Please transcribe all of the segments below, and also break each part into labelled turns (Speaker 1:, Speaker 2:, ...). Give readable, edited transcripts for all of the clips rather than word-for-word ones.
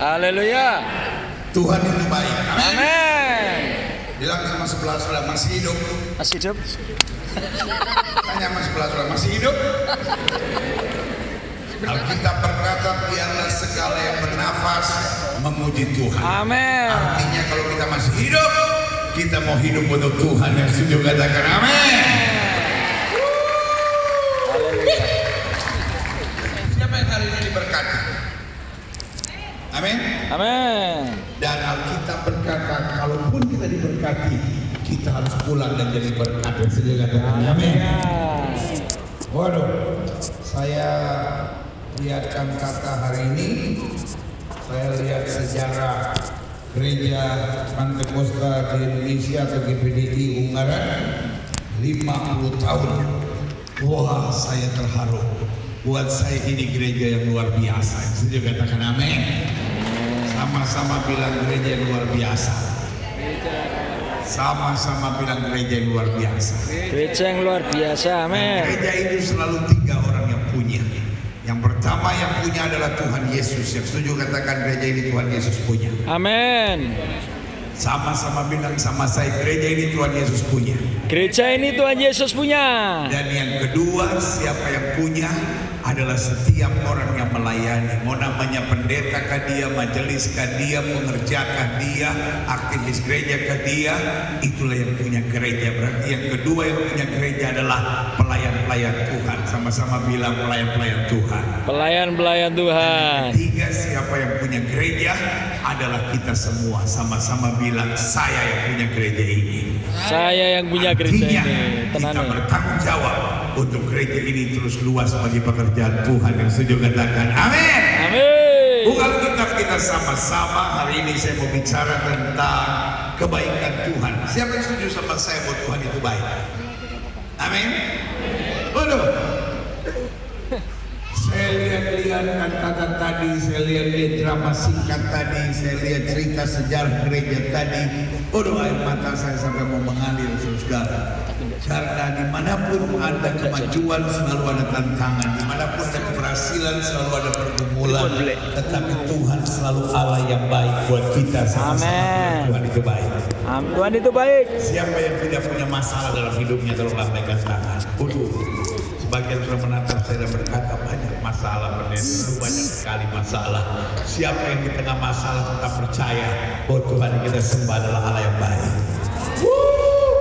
Speaker 1: Haleluya.
Speaker 2: Tuhan itu baik. Amin.
Speaker 1: Amin.
Speaker 2: Bilang sama sebelah masih hidup.
Speaker 1: Masih hidup?
Speaker 2: Tanya sama sebelah masih hidup. Alkitab berkata biarlah segala yang bernafas memuji Tuhan.
Speaker 1: Amin.
Speaker 2: Artinya kalau kita masih hidup, kita mau hidup untuk Tuhan. Yang setuju katakan amin. Siapa yang hari ini diberkati? Amin.
Speaker 1: Amin.
Speaker 2: Dan Alkitab berkata kalaupun kita diberkati, kita harus pulang dan jadi berkat. Yang setuju katakan amin. Waduh, saya lihatkan kata hari ini, saya lihat sejarah gereja Pantekosta di Indonesia atau GPDI Ungaran 50 tahun. Wah, saya terharu. Buat saya ini gereja yang luar biasa. Setuju katakan amin. Sama-sama bilang gereja yang luar biasa. Sama-sama bilang gereja yang luar biasa.
Speaker 1: Gereja yang luar biasa. Amin.
Speaker 2: Gereja itu selalu 3 orang yang punya. Yang pertama yang punya adalah Tuhan Yesus. Yang setuju katakan gereja ini Tuhan Yesus punya.
Speaker 1: Amin.
Speaker 2: Sama-sama bilang sama saya, gereja ini Tuhan Yesus punya.
Speaker 1: Gereja ini Tuhan Yesus punya.
Speaker 2: Dan yang kedua, siapa yang punya adalah setiap orang yang melayani. Mau namanya pendeta kah dia, majelis kah dia, pengerja kah dia, aktivis gereja kah dia, itulah yang punya gereja. Berarti yang kedua yang punya gereja adalah pelayan-pelayan Tuhan. Sama-sama bilang pelayan-pelayan Tuhan.
Speaker 1: Pelayan-pelayan Tuhan.
Speaker 2: Dan yang ketiga, siapa yang punya gereja adalah kita semua. Sama-sama bilang saya yang punya gereja ini.
Speaker 1: Saya yang punya gereja
Speaker 2: Artinya,
Speaker 1: ini.
Speaker 2: kita
Speaker 1: Tenang.
Speaker 2: bertanggung jawab untuk gereja ini terus luas bagi pekerjaan Tuhan. Yang setuju katakan amin.
Speaker 1: Amin.
Speaker 2: Bukan kita sama-sama hari ini saya mau bicara tentang kebaikan Tuhan. Siapa yang setuju sama saya bahwa Tuhan itu baik? Amin. Waduh. Saya lihat-lihat kata tadi, saya lihat drama singkat tadi, saya lihat cerita sejarah gereja tadi. Waduh, air mata saya sampai mau mengalir saudara. Karena dimanapun ada kemajuan selalu ada tantangan, dimanapun ada keberhasilan selalu ada pergumulan. Tetapi Tuhan selalu Allah yang baik buat kita. Sama-sama Tuhan itu baik.
Speaker 1: Tuhan itu baik.
Speaker 2: Siapa yang tidak punya masalah dalam hidupnya tolong lambaikan tangan. Waduh. Sebagian sudah menatap saya dan berkata banyak masalah pendeta, banyak sekali masalah. Siapa yang di tengah masalah tetap percaya bahwa Tuhan yang kita sembah adalah Allah yang baik.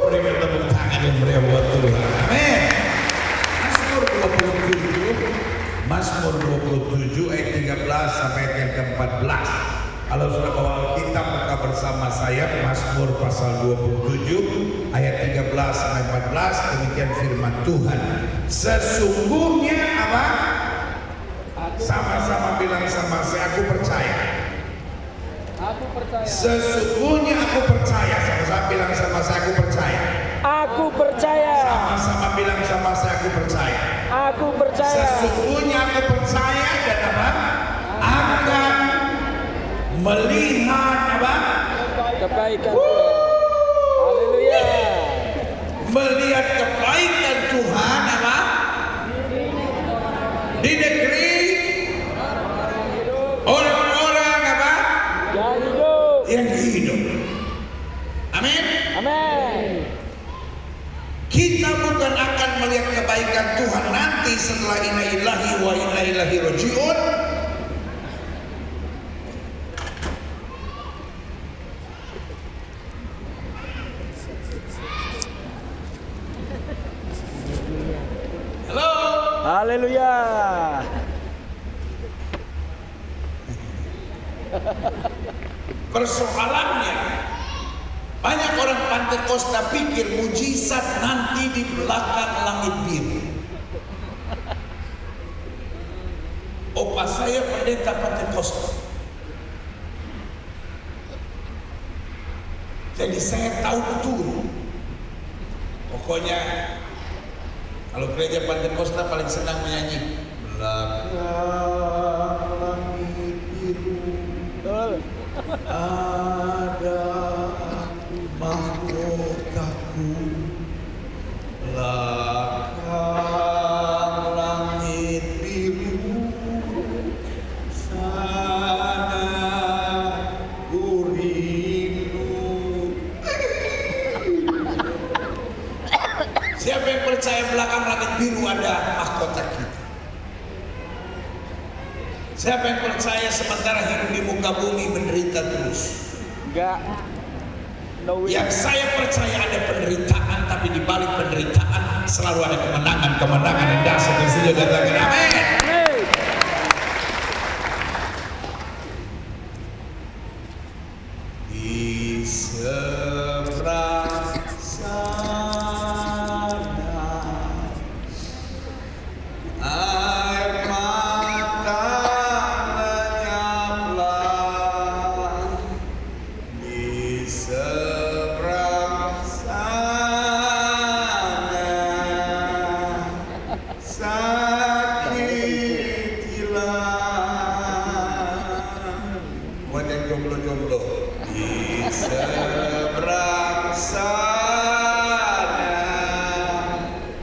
Speaker 2: Berikan tepuk tangan yang meriah buat Tuhan. Amin. Mazmur 27 ayat 13 sampai ayat yang ke-14. Kalau sudah bawa Alkitab maka bersama saya Mazmur pasal 27 ayat 13 sampai 14. Demikian firman Tuhan. Sesungguhnya apa? Sama-sama bilang sama saya, aku percaya.
Speaker 1: Aku percaya.
Speaker 2: Sesungguhnya aku percaya. Sama-sama bilang sama saya, aku percaya.
Speaker 1: Aku percaya.
Speaker 2: Sama-sama bilang sama saya, aku percaya.
Speaker 1: Aku percaya.
Speaker 2: Sesungguhnya aku percaya dan apa? Akan melihat apa?
Speaker 1: Kebaikan Tuhan. Haleluya.
Speaker 2: Melihat kebaikan Tuhan apa? Di negeri orang-orang apa? Yang hidup. Amin.
Speaker 1: Amin.
Speaker 2: Kita bukan akan melihat kebaikan Tuhan nanti setelah inna lillahi wa inna ilaihi rajiun. Halo.
Speaker 1: Haleluya.
Speaker 2: Persoalannya banyak orang Pantekosta pikir mujizat nanti di belakang langit biru. Opa saya pendeta Pantekosta, jadi saya tahu betul. Pokoknya kalau gereja Pantekosta paling senang menyanyi belakang langit biru ada mahkotaku, belakang langit biru sana ada mahkota kita. Siapa yang percaya sementara hidup di muka bumi menderita terus?
Speaker 1: Enggak. No way.
Speaker 2: Yang saya percaya ada penderitaan, tapi di balik penderitaan selalu ada kemenangan yang dahsyat. Yang setuju katakan amin.
Speaker 1: Amin.
Speaker 2: Di seberang sana air mata lenyaplah. Di seberang sana sakit hilang. Buat yang jomblo-jomblo. Di seberang sana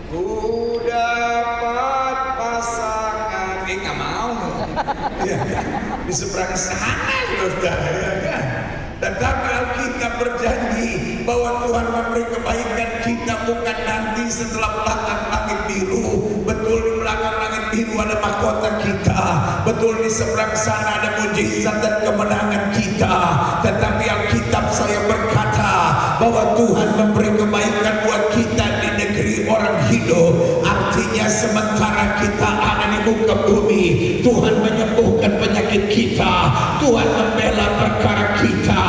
Speaker 2: ku dapat pasangan. Nggak mau. Ya, di seberang sana sudah ya kan. Tetapi Alkitab berjanji bahwa Tuhan memberi kebaikan kita bukan nanti setelah belakang langit biru. Betul, di belakang langit biru ada mahkota kita. Betul, di seberang sana ada mujizat dan kemenangan kita. Tetapi Alkitab saya berkata bahwa Tuhan memberi kebaikan buat kita di negeri orang hidup. Artinya sementara kita ada di muka bumi, Tuhan menyembuhkan penyakit kita, Tuhan membela perkara kita,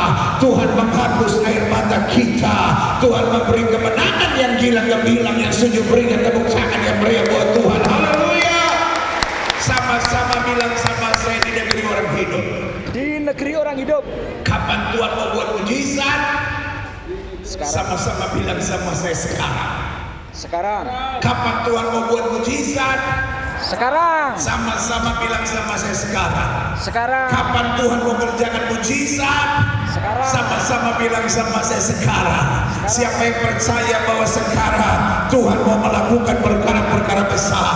Speaker 2: Tuhan menghapus air mata kita, Tuhan memberi kemenangan yang gila gemilang. Yang setuju berikan tepuk tangan yang meriah buat Tuhan. Haleluya. Sama-sama bilang sama saya di negeri orang hidup.
Speaker 1: Di negeri orang hidup.
Speaker 2: Kapan Tuhan mau buat mujizat?
Speaker 1: Sekarang.
Speaker 2: Sama-sama bilang sama saya sekarang.
Speaker 1: Sekarang.
Speaker 2: Kapan Tuhan mau buat mujizat?
Speaker 1: Sekarang.
Speaker 2: Sama-sama bilang sama saya sekarang.
Speaker 1: Sekarang.
Speaker 2: Kapan Tuhan mau kerjakan mujizat?
Speaker 1: Sekarang.
Speaker 2: Sama-sama bilang sama saya sekarang. Siapa yang percaya bahwa sekarang Tuhan mau melakukan perkara-perkara besar?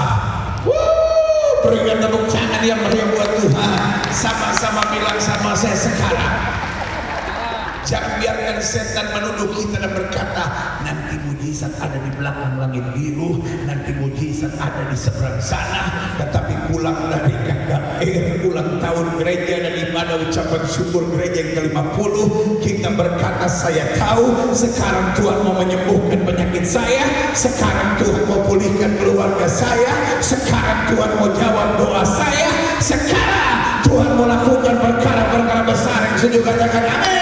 Speaker 2: Berikan tepuk tangan yang meriah buat Tuhan. Sama-sama bilang sama saya sekarang. Jangan biarkan setan menuduh kita dan berkata, nanti mujizat ada di belakang langit biru, nanti mujizat ada di seberang sana. Tetapi pulang dari KKR, ulang tahun gereja dan ibadah ucapan syukur gereja yang ke-50, kita berkata, saya tahu sekarang Tuhan mau menyembuhkan penyakit saya, sekarang Tuhan mau pulihkan keluarga saya, sekarang Tuhan mau jawab doa saya, sekarang Tuhan mau lakukan perkara-perkara besar. Yang setuju katakan amin.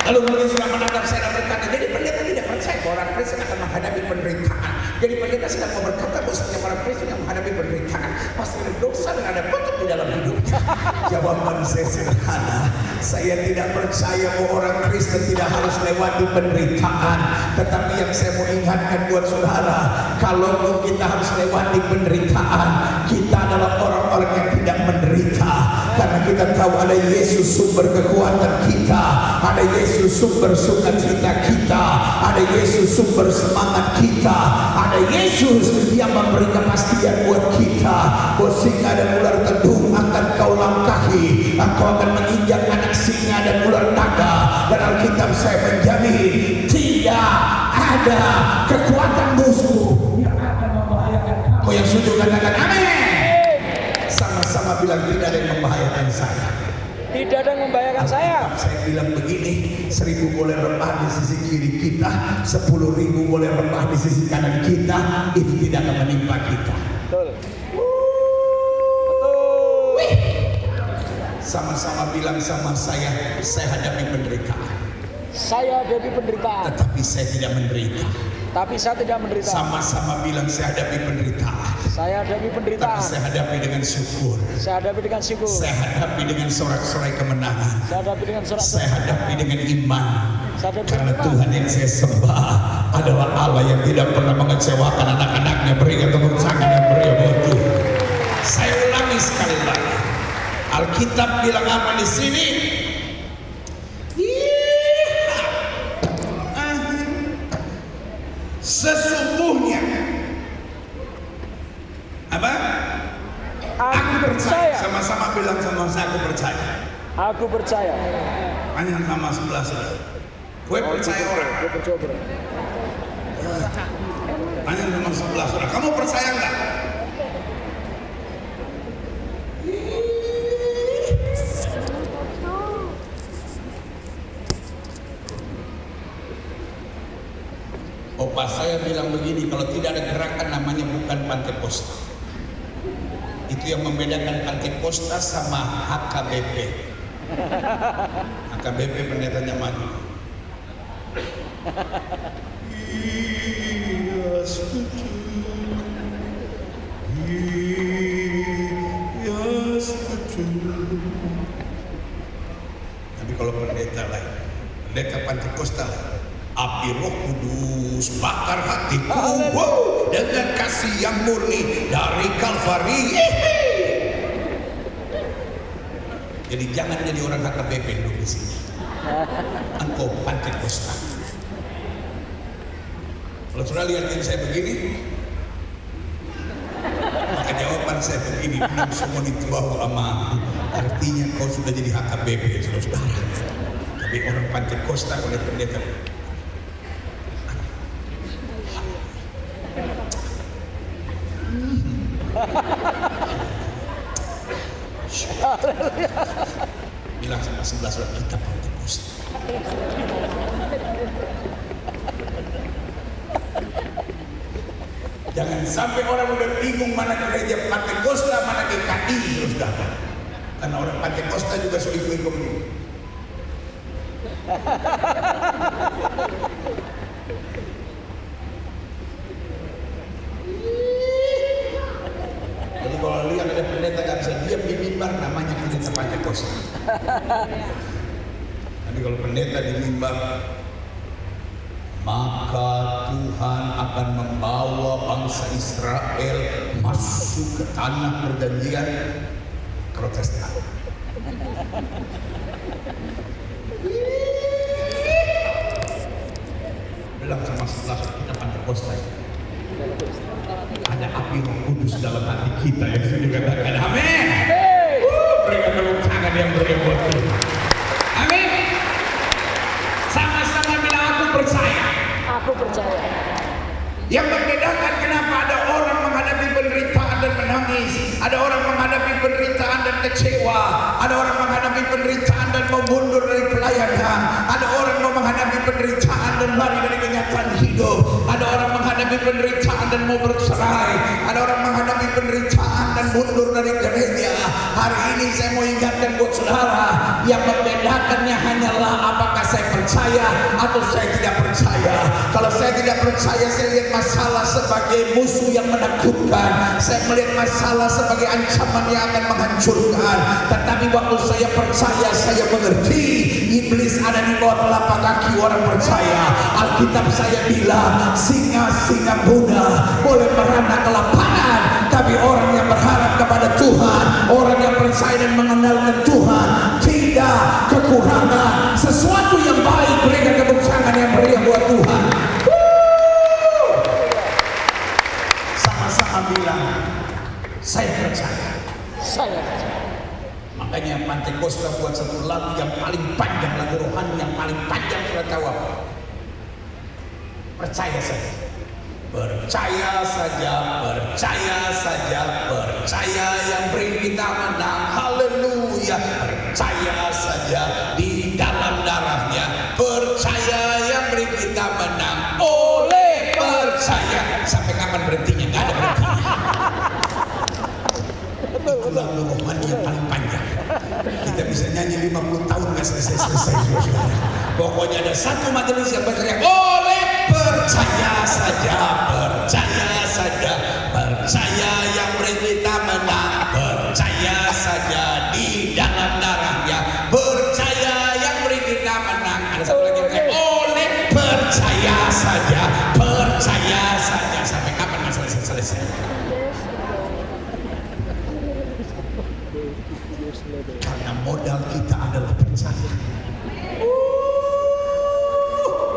Speaker 2: Lalu mungkin sudah menatap saya dan berkata, jadi pendeta tidak percaya bahwa orang Kristen akan menghadapi penderitaan. Jadi pendeta sedang mau berkata bahwa setiap orang Kristen yang menghadapi penderitaan pasti ada dosa dan ada bentuk di dalam hidupnya. Jawaban saya sederhana. Saya tidak percaya bahwa orang Kristen tidak harus lewati penderitaan. Tetapi yang saya mau ingatkan buat saudara, kalau kita harus lewati penderitaan, kita adalah orang-orang yang tidak menderita. Karena kita tahu ada Yesus sumber kekuatan kita, ada Yesus sumber sukacita kita, ada Yesus sumber semangat kita, ada Yesus yang memberi kepastian buat kita bahwa singa dan ular tedung akan kau langkahi, engkau akan menginjak anak singa dan ular naga. Dan Alkitab saya menjamin tidak ada kekuatan musuh yang akan membahayakan kamu. Yang setuju katakan amin. Sama-sama bilang tidak ada yang membahayakan saya.
Speaker 1: Tidak ada yang membahayakan saya.
Speaker 2: Saya bilang begini, 1000 boleh rebah di sisi kiri kita, 10.000 boleh rebah di sisi kanan kita, itu tidak akan menimpa kita.
Speaker 1: Betul. Betul.
Speaker 2: Sama-sama bilang sama saya hadapi penderitaan.
Speaker 1: Saya hadapi penderitaan.
Speaker 2: Tetapi saya tidak menderita.
Speaker 1: Tapi saya tidak menderita.
Speaker 2: Sama-sama bilang saya hadapi penderitaan.
Speaker 1: Saya hadapi
Speaker 2: Tapi
Speaker 1: penderitaan.
Speaker 2: saya hadapi dengan syukur.
Speaker 1: Saya hadapi dengan syukur.
Speaker 2: Saya hadapi dengan sorak-sorai kemenangan.
Speaker 1: Saya hadapi dengan surat.
Speaker 2: Saya hadapi dengan iman.
Speaker 1: Saya hadapi
Speaker 2: Karena
Speaker 1: dengan iman.
Speaker 2: Tuhan yang saya sembah adalah Allah yang tidak pernah mengecewakan anak-anaknya. Berikan tepuk tangan yang meriah buat Tuhan. Saya ulangi sekali lagi. Alkitab bilang apa di sini? Sesungguhnya apa? Aku percaya. Sama-sama bilang sama saya, aku percaya.
Speaker 1: Aku percaya.
Speaker 2: Hanya sama sebelah saudara. Gue percaya orang.
Speaker 1: Gue percaya orang.
Speaker 2: Tanya nomor 11, saudara. Kamu percaya nggak? Opa saya bilang begini, kalau tidak ada gerakan namanya bukan Pantekosta. Itu yang membedakan Pantekosta sama HKBP. HKBP pendetanya maju. Iya setuju. Iya setuju. Tapi kalau pendeta lain, pendeta Pantekosta api Roh Kudus bakar hatiku dengan kasih yang murni dari Kalvari. Jadi jangan jadi orang HKBP duduk di sini. Engkau Pantekosta. Kalau saudara lihatin saya begini, maka jawaban saya begini, belum semua dituau sama. Artinya kau sudah jadi HKBP, saudara. Tapi orang Pantekosta oleh pendeta. Bilang sama 11 orang kita Pantekosta. Jangan sampai orang udah bingung mana gereja Pantekosta, mana GKI, saudara. Karena orang Pantekosta juga sulit-sulit begini. Jadi kalau lihat ada pendeta gak bisa diam di mimbar, namanya pendeta Pantekosta. Tapi kalau pendeta di mimbar, maka Tuhan akan membawa bangsa Israel masuk ke tanah perjanjian, Protestan. Bilang sama sebelah kita Pantekosta. Ada api Roh Kudus dalam hati kita yang saya katakan amin. Berikan tepuk tangan yang berikan buat Tuhan. Amin. Sama-sama bilang aku percaya.
Speaker 1: Aku percaya.
Speaker 2: Yang membedakan kenapa ada orang menghadapi penderitaan dan menangis, ada orang menghadapi penderitaan dan kecewa, ada orang menghadapi penderitaan dan mau mundur dari pelayanan, ada orang mau menghadapi penderitaan dan lari dari kenyataan hidup, ada orang menghadapi penderitaan dan mau bercerai, ada orang menghadapi penderitaan dan mundur dari gereja. Hari ini saya mau ingatkan buat saudara, yang membedakannya hanyalah apakah saya percaya atau saya tidak percaya. Kalau saya tidak percaya, saya lihat masalah sebagai musuh yang menakutkan, saya melihat masalah sebagai ancaman yang akan menghancurkan. Tetapi waktu saya percaya, saya mengerti iblis ada di bawah telapak kaki orang percaya. Alkitab saya bilang singa-singa muda boleh merana ke lapangan, tapi orang yang berharap kepada Tuhan, orang yang percaya dan mengenalkan Tuhan, tidak kekurangan sesuatu yang baik. Berikan tepuk tangan yang meriah buat Tuhan. Sama-sama bilang saya percaya.
Speaker 1: Saya percaya.
Speaker 2: Makanya Pantekosta buat satu lagu yang paling panjang, lagu rohani yang paling panjang. Sudah tahu apa? Percaya saja. Percaya saja, percaya saja, percaya yang beri kita menang. Haleluya. Percaya saja di dalam darahnya. Percaya yang beri kita menang. Oleh percaya. Sampai kapan berhentinya? Gak ada berhentinya. Itu lagu rohani yang paling panjang. Kita bisa nyanyi 50 tahun gak selesai-selesai. Pokoknya ada satu majelis yang berteriak oleh percaya saja, percaya saja, percaya yang beri kita menang, percaya saja di dalam darahnya, percaya yang beri kita menang. Ada satu lagi yang teriak oleh percaya saja, percaya saja. Sampai kapan gak selesai-selesai? Karena modal kita adalah percaya.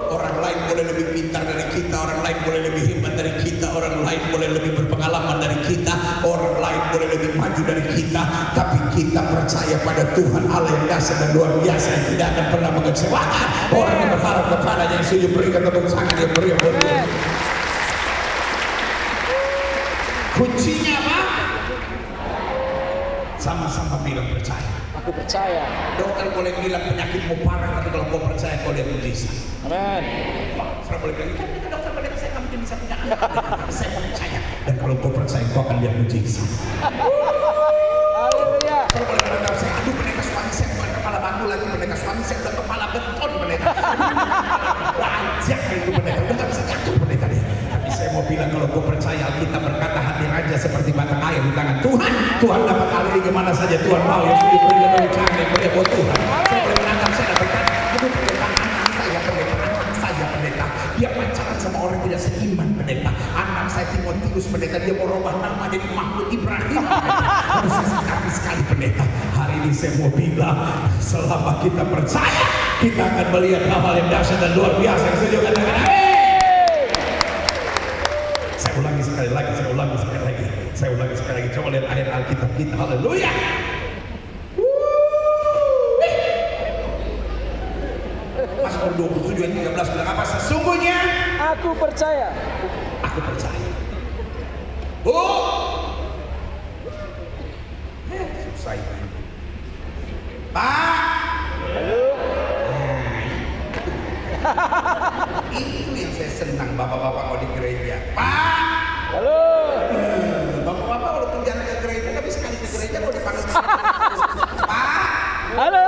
Speaker 2: Orang lain boleh lebih pintar dari kita, orang lain boleh lebih hebat dari kita, orang lain boleh lebih berpengalaman dari kita, orang lain boleh lebih maju dari kita, tapi kita percaya pada Tuhan Allah yang dahsyat dan luar biasa yang tidak akan pernah mengecewakan orang yang berharap kepadanya. Yang setuju berikan tepuk tangan yang meriah buat Tuhan. Kuncinya apa? Sama-sama bilang percaya.
Speaker 1: Aku percaya.
Speaker 2: Dokter boleh bilang penyakitmu parah, tapi kalau kau percaya kau lihat mujizat.
Speaker 1: Amin.
Speaker 2: Saya boleh bilang, kan dokter boleh saya nggak mungkin bisa punya anak. Saya percaya. Dan kalau kau percaya kau akan lihat mujizat.
Speaker 1: Haleluya.
Speaker 2: Kalau boleh bilang saya, aduh pendeta suami saya bukan kepala batu lagi, pendeta suami saya udah kepala beton pendeta. Banyak itu pendeta, udah nggak bisa jatuh pendeta deh. Tapi saya mau bilang kalau kau percaya, Alkitab berkata hadir aja seperti batang air di tangan Tuhan. Tuhan dapat aliri kemana saja Tuhan mau, yang sudah diberi dan ucapan yang boleh buat Tuhan. Saya boleh menangkap, saya dapatkan, aduh pendeta, anak saya pendeta, anak saya pendeta. Dia pacaran sama orang tidak seiman pendeta. Anak saya Timotius pendeta, dia mau rubah nama jadi Mahmud Ibrahim. Aduh saya sakit sekali pendeta. Hari ini saya mau bilang, selama kita percaya, kita akan melihat hal-hal yang dahsyat dan luar biasa. Yang setuju katakan amin. Saya ulangi sekali lagi, saya ulangi sekali lagi, saya ulangi sekali lagi. Coba lihat ayat Alkitab kita. Haleluya. Mazmur 27 ayat 13 bilang apa? Sesungguhnya
Speaker 1: Aku percaya.
Speaker 2: aku percaya. Susah ini. Pak.
Speaker 1: Halo.
Speaker 2: Itu yang saya senang bapak-bapak kalau di gereja. Pak.
Speaker 1: Halo.
Speaker 2: Bapak-bapak kalau penjara ke gereja, tapi sekali ke gereja kalau dipanggil Pak.
Speaker 1: Halo.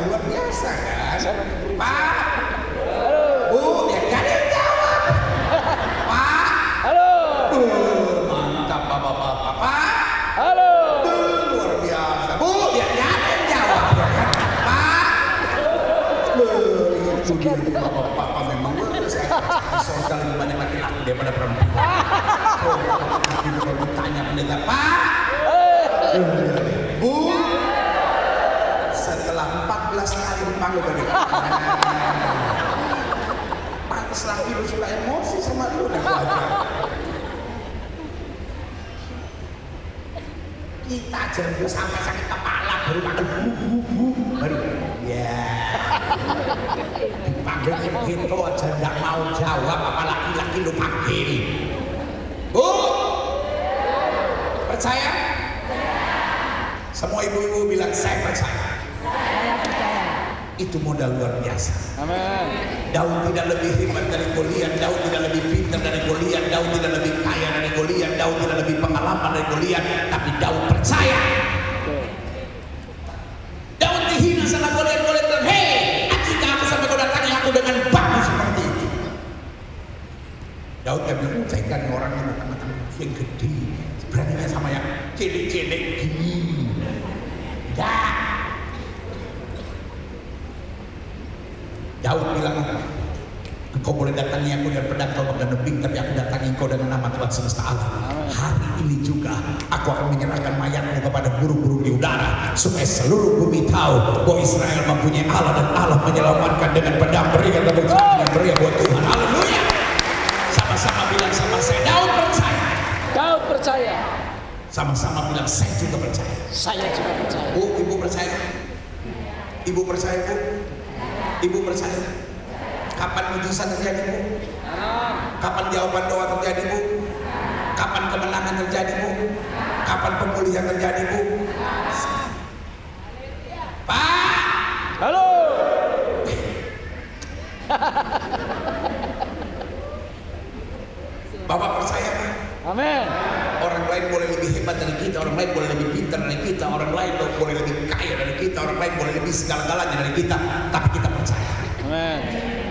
Speaker 2: Luar biasa kan? Pak.
Speaker 1: Halo.
Speaker 2: Bu, ya gak ada yang jawab. Pak.
Speaker 1: Halo.
Speaker 2: Mantap bapak-bapak. Pak.
Speaker 1: Halo.
Speaker 2: Luar biasa. Bu, ya gak ada yang jawab. Ya kan? Pak. Itu dia bapak-bapak memang saya di surga lebih banyak laki-laki daripada perempuan. Kalau ditanya pendeta, Pak. Bu. Setelah 14 kali dipanggil tadi. Pantes laki lu suka emosi sama lu nih belajar. Kita aja udah sampai sakit kepala baru panggil bu baru ya. Dipanggil gitu aja nggak mau jawab, apalagi laki lu panggil. Bu, percaya? Semua ibu-ibu bilang saya percaya. Itu modal luar biasa.
Speaker 1: Amin.
Speaker 2: Daud tidak lebih hebat dari Goliat, Daud tidak lebih pintar dari Goliat, Daud tidak lebih kaya dari Goliat, Daud tidak lebih pengalaman dari Goliat, tapi Daud percaya. Daud dihina sama Goliat, Goliat bilang, hei, jika aku sampai kau datangi aku dengan batu seperti itu. Daud kan bilang, saya kan orang yang matang-matang yang gede, beraninya sama yang cilik-cilik gini. Dah. Daud bilang apa? Engkau boleh datangi aku dengan pedang tombak dan nebing, tapi aku datangi engkau dengan nama Tuhan semesta alam. Hari ini juga aku akan menyerahkan mayatmu kepada burung-burung di udara, supaya seluruh bumi tahu bahwa Israel mempunyai Allah, dan Allah menyelamatkan dengan pedang. Berikan tepuk tangan yang meriah buat Tuhan. Haleluya. Sama-sama bilang sama saya, Daud percaya.
Speaker 1: Daud percaya.
Speaker 2: Sama-sama bilang saya juga percaya.
Speaker 1: Saya juga percaya.
Speaker 2: Bu, ibu percaya? Ibu percaya, Bu? Ibu percaya? Kapan mujizat terjadi, Bu? Kapan jawaban doa terjadi, Bu? Kapan kemenangan terjadi, Bu? Kapan pemulihan terjadi, Bu? Pak.
Speaker 1: Halo.
Speaker 2: Bapak percaya, Pak?
Speaker 1: Amin.
Speaker 2: Orang lain boleh lebih hebat dari kita, orang lain boleh lebih pintar dari kita, orang lain boleh lebih kaya dari kita, orang lain boleh lebih segala-galanya dari kita, tapi kita percaya.
Speaker 1: Amin.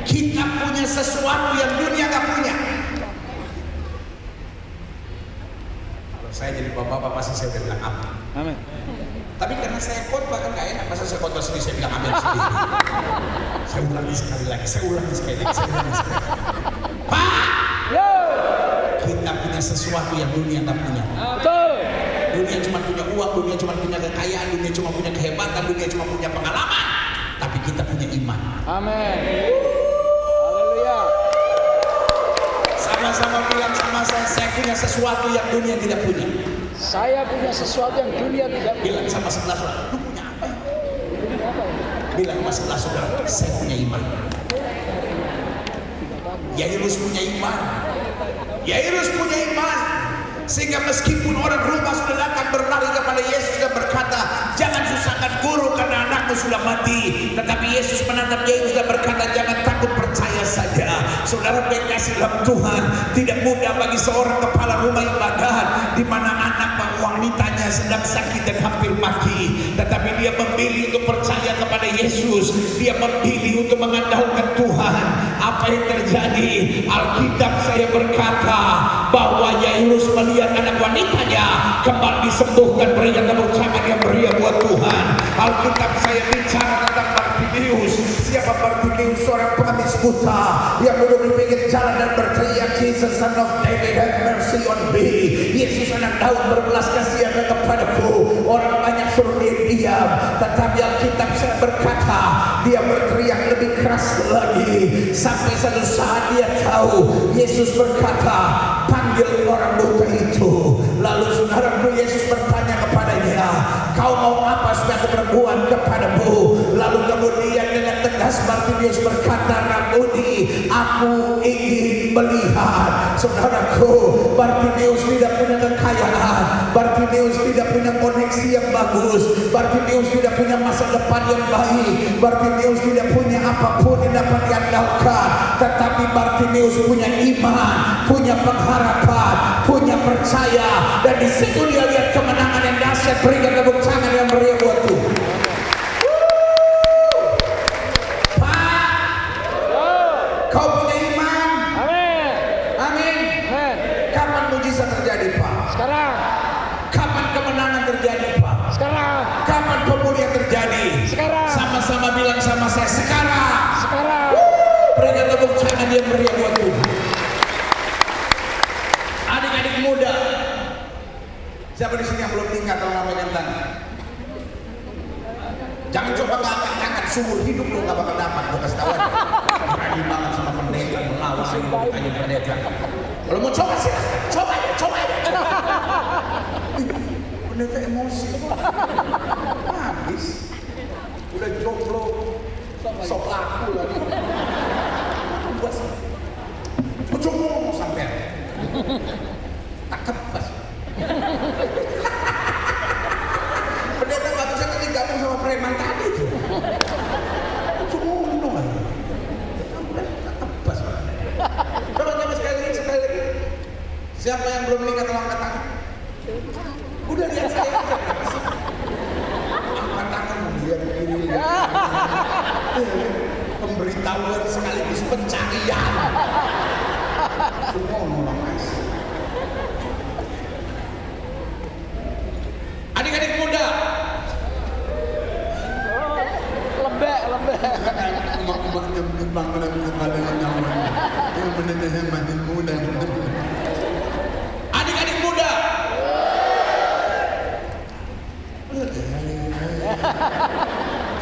Speaker 2: Kita punya sesuatu yang dunia gak punya. Kalau saya jadi bapak-bapak pasti saya udah bilang amin.
Speaker 1: Amin.
Speaker 2: Tapi karena saya khotbah kan gak enak, masa saya khotbah sendiri saya bilang amin sendiri. Saya ulangi sekali lagi, saya ulangi sekali lagi, saya ulangi sekali lagi. Pak,
Speaker 1: Yo.
Speaker 2: kita punya sesuatu yang dunia gak punya.
Speaker 1: Betul.
Speaker 2: Dunia cuma punya uang, dunia cuma punya kekayaan, dunia cuma punya kehebatan, dunia cuma punya pengalaman. Tapi kita punya iman.
Speaker 1: Amin. Haleluya.
Speaker 2: Sama-sama bilang sama saya punya sesuatu yang dunia tidak punya.
Speaker 1: Saya punya sesuatu yang dunia tidak punya.
Speaker 2: Bilang sama sebelah saudara, lu punya apa?
Speaker 1: Punya apa ya?
Speaker 2: Bilang sama sebelah saudara, saya punya iman. Yairus punya iman. Yairus punya iman. Sehingga meskipun orang rumah sudah datang berlari kepada Yesus dan berkata, jangan susahkan guru karena anakmu sudah mati. Tetapi Yesus menatap Yairus dan berkata, jangan takut, percaya saja. Saudara kekasih dalam Tuhan, tidak mudah bagi seorang kepala rumah ibadat di mana anak wanitanya sedang sakit dan hampir mati. Tetapi dia memilih untuk percaya kepada Yesus. Dia memilih untuk mengandalkan Tuhan. Apa yang terjadi? Alkitab saya berkata bahwa Yairus melihat anak wanitanya kembali disembuhkan. Berikan tepuk tangan yang meriah buat Tuhan. Alkitab saya bicara tentang Bartimeus. Siapa Bartimeus? Seorang pengemis buta yang duduk di pinggir jalan dan berteriak, Jesus son of David, have mercy on me. Yesus anak Daud, berbelas kasihan kepadaku. Orang banyak suruh dia diam, tetapi Alkitab saya berkata dia berteriak lebih keras lagi. Sampai satu saat dia tahu. Yesus berkata, panggil orang buta itu. Lalu saudaraku, Yesus bertanya kepadanya, kau mau apa supaya aku berbuat kepadamu? Lalu kemudian dengan tegas Bartimeus berkata, Rabuni, aku ingin melihat. Saudaraku, Bartimeus tidak punya kekayaan, Bartimeus tidak punya koneksi yang bagus, Bartimeus tidak punya masa depan yang baik, Bartimeus tidak punya apapun yang dapat diandalkan. Tetapi Bartimeus punya iman, punya pengharapan, punya percaya, dan di situ dia lihat kemenangan yang dahsyat. Berikan tepuk tangan yang meriah buat Tuhan. Kau punya iman?
Speaker 1: Amin.
Speaker 2: Amin.
Speaker 1: Amin.
Speaker 2: Kapan mujizat terjadi, Pak?
Speaker 1: Sekarang.
Speaker 2: Kapan kemenangan terjadi, Pak?
Speaker 1: Sekarang.
Speaker 2: Kapan pemulihan terjadi?
Speaker 1: Sekarang.
Speaker 2: Sama-sama bilang sama saya, sekarang.
Speaker 1: Sekarang.
Speaker 2: Berikan tepuk tangan yang meriah buat Tuhan. Adik-adik muda, siapa di sini yang belum nikah? Kalau ngomongin tangan, jangan coba ngangkat tangan, seumur hidup lu gak bakal dapat. Gue kasih tahu aja. Berani banget sama pendeta, melawan tanya pendeta. Kalau mau coba sih, coba aja. Pendeta emosi, habis, udah jomblo, sok laku lagi. Ujung mau sampai, tak kepas. Pendeta nggak bisa tadi gabung sama preman tadi tuh. Cuma dong lagi. Tebas. Coba sekali lagi. Siapa yang belum nikah tolong angkat tangan. Udah lihat saya. Angkat tangan lihat kiri. Pemberitahuan sekaligus pencarian. Semua orang guys. Adik-adik muda,
Speaker 1: Lembek.
Speaker 2: adik-adik muda,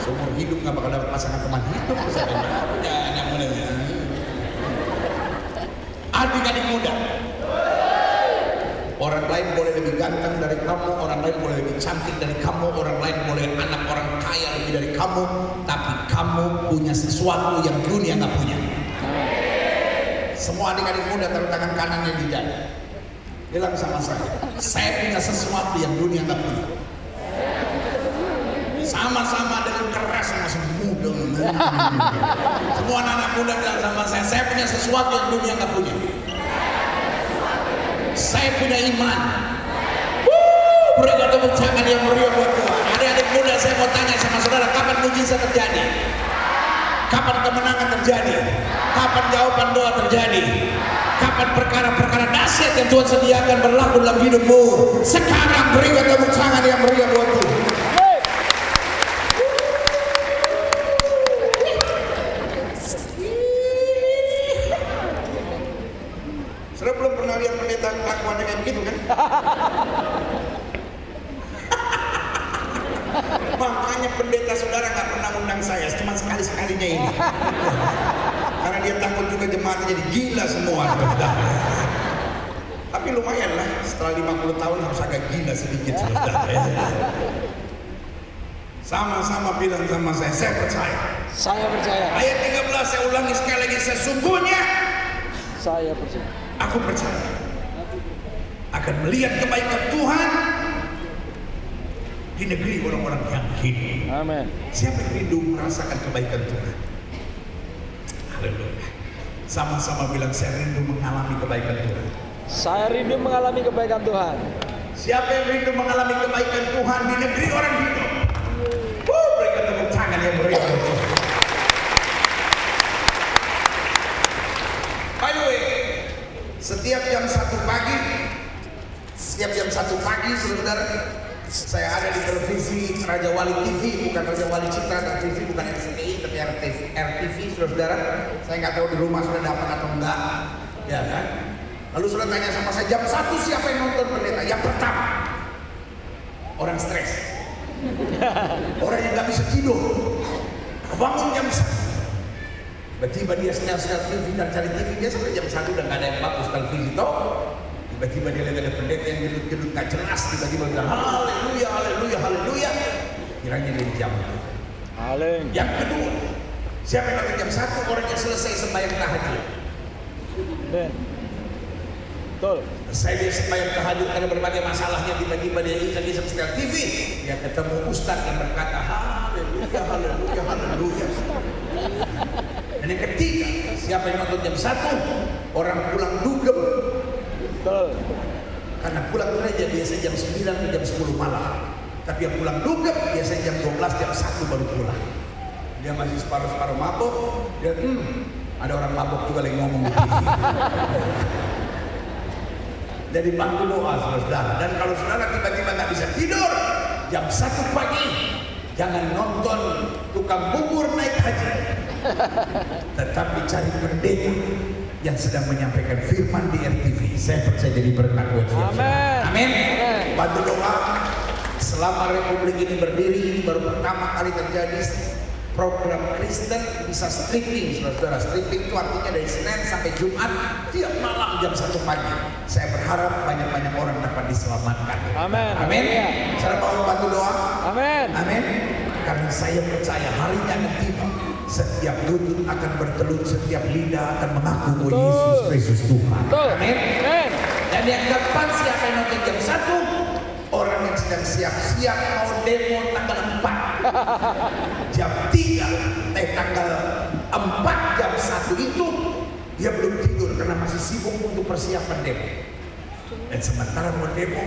Speaker 2: seumur hidup nggak bakal dapat pasangan teman hidup. Adik-adik muda, orang lain boleh lebih ganteng dari kamu, orang lain boleh lebih cantik dari kamu, orang lain boleh anak orang kaya lebih dari kamu, tapi kamu punya sesuatu yang dunia nggak punya. Semua adik-adik muda taruh tangan kanannya di dada, bilang sama saya punya sesuatu yang dunia nggak punya. Sama-sama dengan keras masih muda. Semua anak-anak muda bilang sama saya punya sesuatu yang dunia nggak punya. Saya punya iman. Berikan tepuk tangan yang meriah buat Tuhan. Adik-adik muda, saya mau tanya sama saudara, kapan mujizat terjadi? Kapan kemenangan terjadi? Kapan jawaban doa terjadi? Kapan perkara-perkara dahsyat yang Tuhan sediakan berlaku dalam hidupmu? Sekarang. Berikan tepuk tangan yang meriah buat Tuhan. Saudara belum pernah lihat pendeta kelakuannya kayak begitu kan? Makanya pendeta saudara gak pernah undang saya, cuma sekali-sekalinya ini. Karena dia takut juga jemaatnya jadi gila semua. Tapi lumayan lah, setelah 50 tahun harus agak gila sedikit. Sama-sama bilang sama saya percaya.
Speaker 1: Saya percaya.
Speaker 2: Ayat 13 saya ulangi sekali lagi, sesungguhnya
Speaker 1: Saya percaya.
Speaker 2: aku percaya akan melihat kebaikan Tuhan di negeri orang-orang yang hidup.
Speaker 1: Amin.
Speaker 2: Siapa yang rindu merasakan kebaikan Tuhan? Haleluya. Sama-sama bilang, saya rindu mengalami kebaikan Tuhan.
Speaker 1: Saya rindu mengalami kebaikan Tuhan.
Speaker 2: Siapa yang rindu mengalami kebaikan Tuhan di negeri orang hidup? Berikan tepuk tangan yang meriah. By the way, setiap jam 1 pagi, saudara, saya ada di televisi Raja Wali TV, bukan Raja Wali Citra, televisi bukan RCTI, tapi RTV, saudara. Saya nggak tahu di rumah sudah dapat atau enggak, ya kan? Lalu sudah tanya sama saya, jam 1 siapa yang nonton pendeta? Yang pertama, orang stres, orang yang nggak bisa tidur, bangun jam 1. Tiba-tiba dia setel TV dan cari TV, dia sampai jam 1 udah nggak ada yang bagus televisi toh. Tiba-tiba dia lihat ada pendeta yang gedut-gedut nggak jelas, tiba-tiba bilang haleluya, haleluya, haleluya. Kiranya dia dijamah.
Speaker 1: Amin.
Speaker 2: Yang kedua, siapa yang nonton jam 1? Orang yang selesai sembahyang tahajud.
Speaker 1: Amin. Betul.
Speaker 2: Saya dia sembahyang tahajud karena berbagai masalahnya, tiba-tiba dia ingat di setel TV, dia ketemu ustaz yang berkata haleluya, haleluya, haleluya. Dan yang ketiga, siapa yang nonton jam 1? Orang pulang dugem.
Speaker 1: Betul.
Speaker 2: Karena pulang gereja biasa jam 9 atau jam 10 malam. Tapi yang pulang dugem biasanya jam 12, jam 1 baru pulang. Dia masih separuh-separuh mabuk. Dia ada orang mabuk juga lagi ngomong di TV. Jadi bantu doa, saudara. Dan kalau saudara tiba-tiba nggak bisa tidur jam 1 pagi, jangan nonton tukang bubur naik haji, tetapi cari pendeta yang sedang menyampaikan firman di RTV. Saya percaya jadi berkat buat kita.
Speaker 1: Amin.
Speaker 2: Amin. Bantu doa. Selama Republik ini berdiri, ini baru pertama kali terjadi program Kristen bisa streaming, saudara. Streaming itu artinya dari Senin sampai Jumat tiap malam jam 1 pagi. Saya berharap banyak-banyak orang dapat diselamatkan.
Speaker 1: Amin.
Speaker 2: Amin. Saya mau bantu doa.
Speaker 1: Amin.
Speaker 2: Amin. Karena saya percaya harinya akan tiba. Setiap lutut akan bertelut, setiap lidah akan mengaku bahwa Yesus Kristus Tuhan. Amin. Dan yang keempat, siapa yang nonton jam 1? Orang yang sedang siap-siap mau demo tanggal 4. Jam 3, tanggal 4 jam 1 itu dia belum tidur karena masih sibuk untuk persiapan demo. Dan sementara mau demo,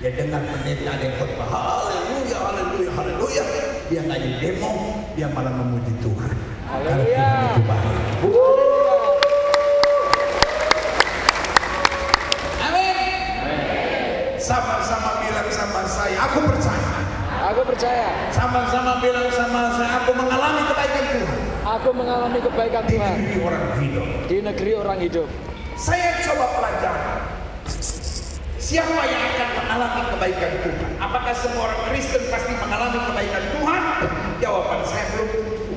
Speaker 2: dia dengar pendeta ada yang khotbah haleluya, haleluya, haleluya. Dia nggak jadi demo, dia malah memuji Tuhan. Karena Tuhan itu baik. Amin. Sama-sama bilang sama saya, aku percaya.
Speaker 1: Aku percaya.
Speaker 2: Sama-sama bilang sama saya, aku mengalami kebaikan Tuhan.
Speaker 1: Aku mengalami kebaikan
Speaker 2: Di
Speaker 1: Tuhan
Speaker 2: negeri orang hidup.
Speaker 1: di negeri orang hidup.
Speaker 2: Saya coba pelajari. Siapa yang akan mengalami kebaikan Tuhan? Apakah semua orang Kristen pasti mengalami kebaikan Tuhan? Jawaban saya belum tentu.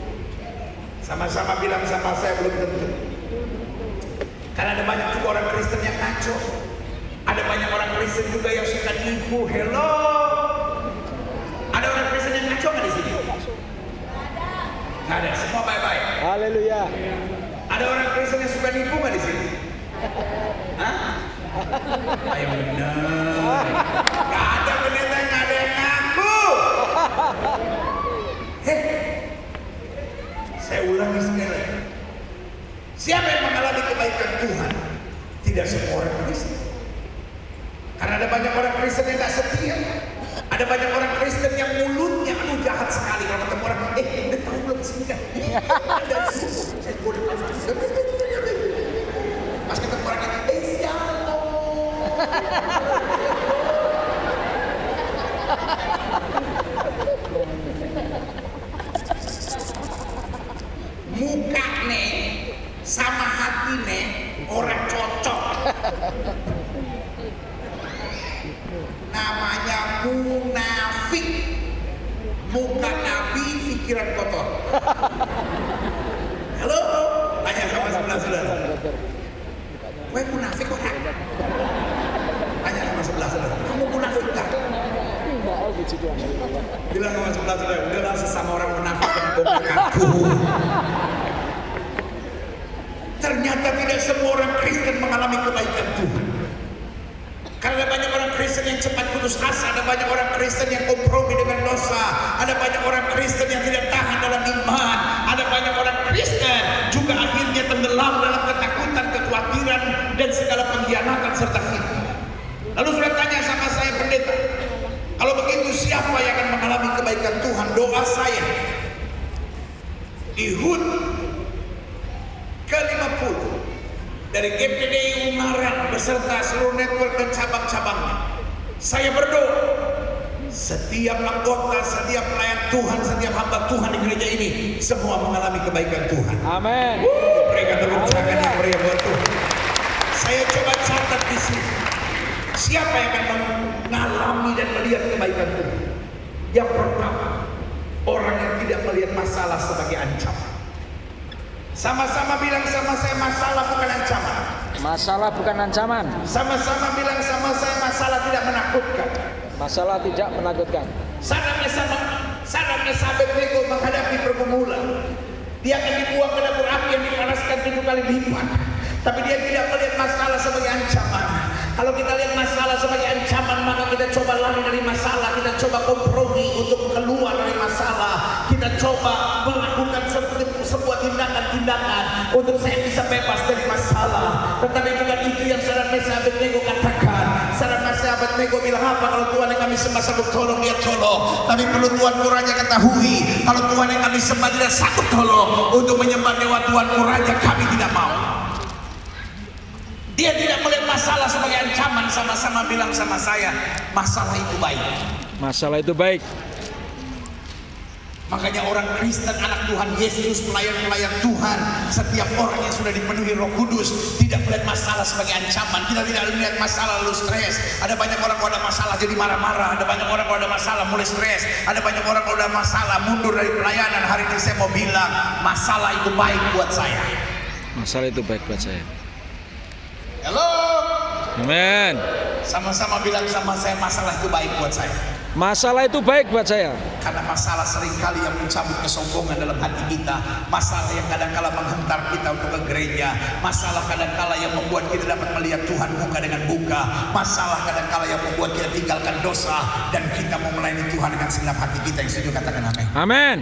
Speaker 2: Sama-sama bilang sama saya belum tentu. Karena ada banyak juga orang Kristen yang ngaco. Ada banyak orang Kristen juga yang suka nipu. Hello. Ada orang Kristen yang ngaco nggak di sini? Nggak ada. Semua bye-bye.
Speaker 1: Haleluya.
Speaker 2: Ada orang Kristen yang suka nipu nggak di sini? Hah? Ayo benar. Gak ada pendeta yang ada yang ngaku. Saya ulangi sekali lagi. Siapa yang mengalami kebaikan Tuhan? Tidak semua orang Kristen. Karena ada banyak orang Kristen yang gak setia. Ada banyak orang Kristen yang mulutnya jahat sekali. Kalau ketemu orang, udah tahu belum sini kan? Saya boleh tahu. Pas ketemu orang yang muka nih sama hati nih orang cocok. Namanya munafik. Muka Nabi, pikiran kotor. Halo, tanya sama sebelah saudara. Gue munafik kok? Tanya sama sebelah saudara. Kamu munafik gak? Bilang sama sebelah saudara. Udahlah sesama orang munafik yang bongkar ngaku. Ternyata tidak semua orang Kristen mengalami kebaikan Tuhan. Karena ada banyak orang Kristen yang cepat putus asa, ada banyak orang Kristen yang kompromi dengan dosa, ada banyak orang Kristen yang tidak tahan dalam iman, ada banyak orang Kristen juga akhirnya tenggelam dalam ketakutan, kekhawatiran, dan segala pengkhianatan serta fitnah. Lalu sudah tanya sama saya, pendeta, kalau begitu siapa yang akan mengalami kebaikan Tuhan? Doa saya di HUT ke-50 dari GPDI Ungaran beserta seluruh network dan cabang-cabangnya, saya berdoa setiap anggota, setiap pelayan Tuhan, setiap hamba Tuhan di gereja ini semua mengalami kebaikan Tuhan.
Speaker 1: Amin.
Speaker 2: Mereka tepuk tangan yang meriah buat Tuhan. Saya coba catat di sini, siapa yang akan mengalami dan melihat kebaikan Tuhan? Yang pertama, orang yang tidak melihat masalah sebagai ancaman. Sama-sama bilang sama saya, masalah bukan ancaman.
Speaker 1: Masalah bukan ancaman.
Speaker 2: Sama-sama bilang sama saya, masalah tidak menakutkan.
Speaker 1: Masalah tidak menakutkan.
Speaker 2: Saddam Abednego menghadapi pergumulan. Dia akan dibuang ke dapur api yang dipanaskan 7 kali lipat. Tapi dia tidak melihat masalah sebagai ancaman. Kalau kita lihat masalah sebagai ancaman, maka kita coba lari dari masalah, kita coba kompromi untuk keluar dari masalah, kita coba melakukan sebuah tindakan-tindakan untuk saya bisa bebas dari masalah. Tetapi bukan itu yang Saddam Abednego katakan. Saddam Abednego bilang apa? Kalau Tuhan yang kami sembah sanggup tolong, dia tolong. Tapi perlu Tuhan Raja ketahui, kalau Tuhan yang kami sembah tidak sanggup tolong, untuk menyembah dewa Tuhan Raja kami tidak mau. Dia tidak melihat masalah sebagai ancaman. Sama-sama bilang sama saya, masalah itu baik.
Speaker 1: Masalah itu baik.
Speaker 2: Makanya orang Kristen, anak Tuhan Yesus, pelayan-pelayan Tuhan, setiap orang yang sudah dipenuhi Roh Kudus tidak melihat masalah sebagai ancaman. Kita tidak melihat masalah lalu stres. Ada banyak orang kalau ada masalah jadi marah-marah. Ada banyak orang kalau ada masalah mulai stres. Ada banyak orang kalau ada masalah mundur dari pelayanan. Hari ini saya mau bilang, masalah itu baik buat saya.
Speaker 1: Masalah itu baik buat saya.
Speaker 2: Halo.
Speaker 1: Amin.
Speaker 2: Sama-sama bilang sama saya, masalah itu baik buat saya.
Speaker 1: Masalah itu baik buat saya.
Speaker 2: Karena masalah seringkali yang mencabut kesombongan dalam hati kita. Masalah yang kadangkala menghentar kita untuk ke gereja. Masalah kadangkala yang membuat kita dapat melihat Tuhan buka dengan buka. Masalah kadangkala yang membuat kita tinggalkan dosa dan kita mau melayani Tuhan dengan segenap hati kita. Yang setuju katakan amin.
Speaker 1: Amin.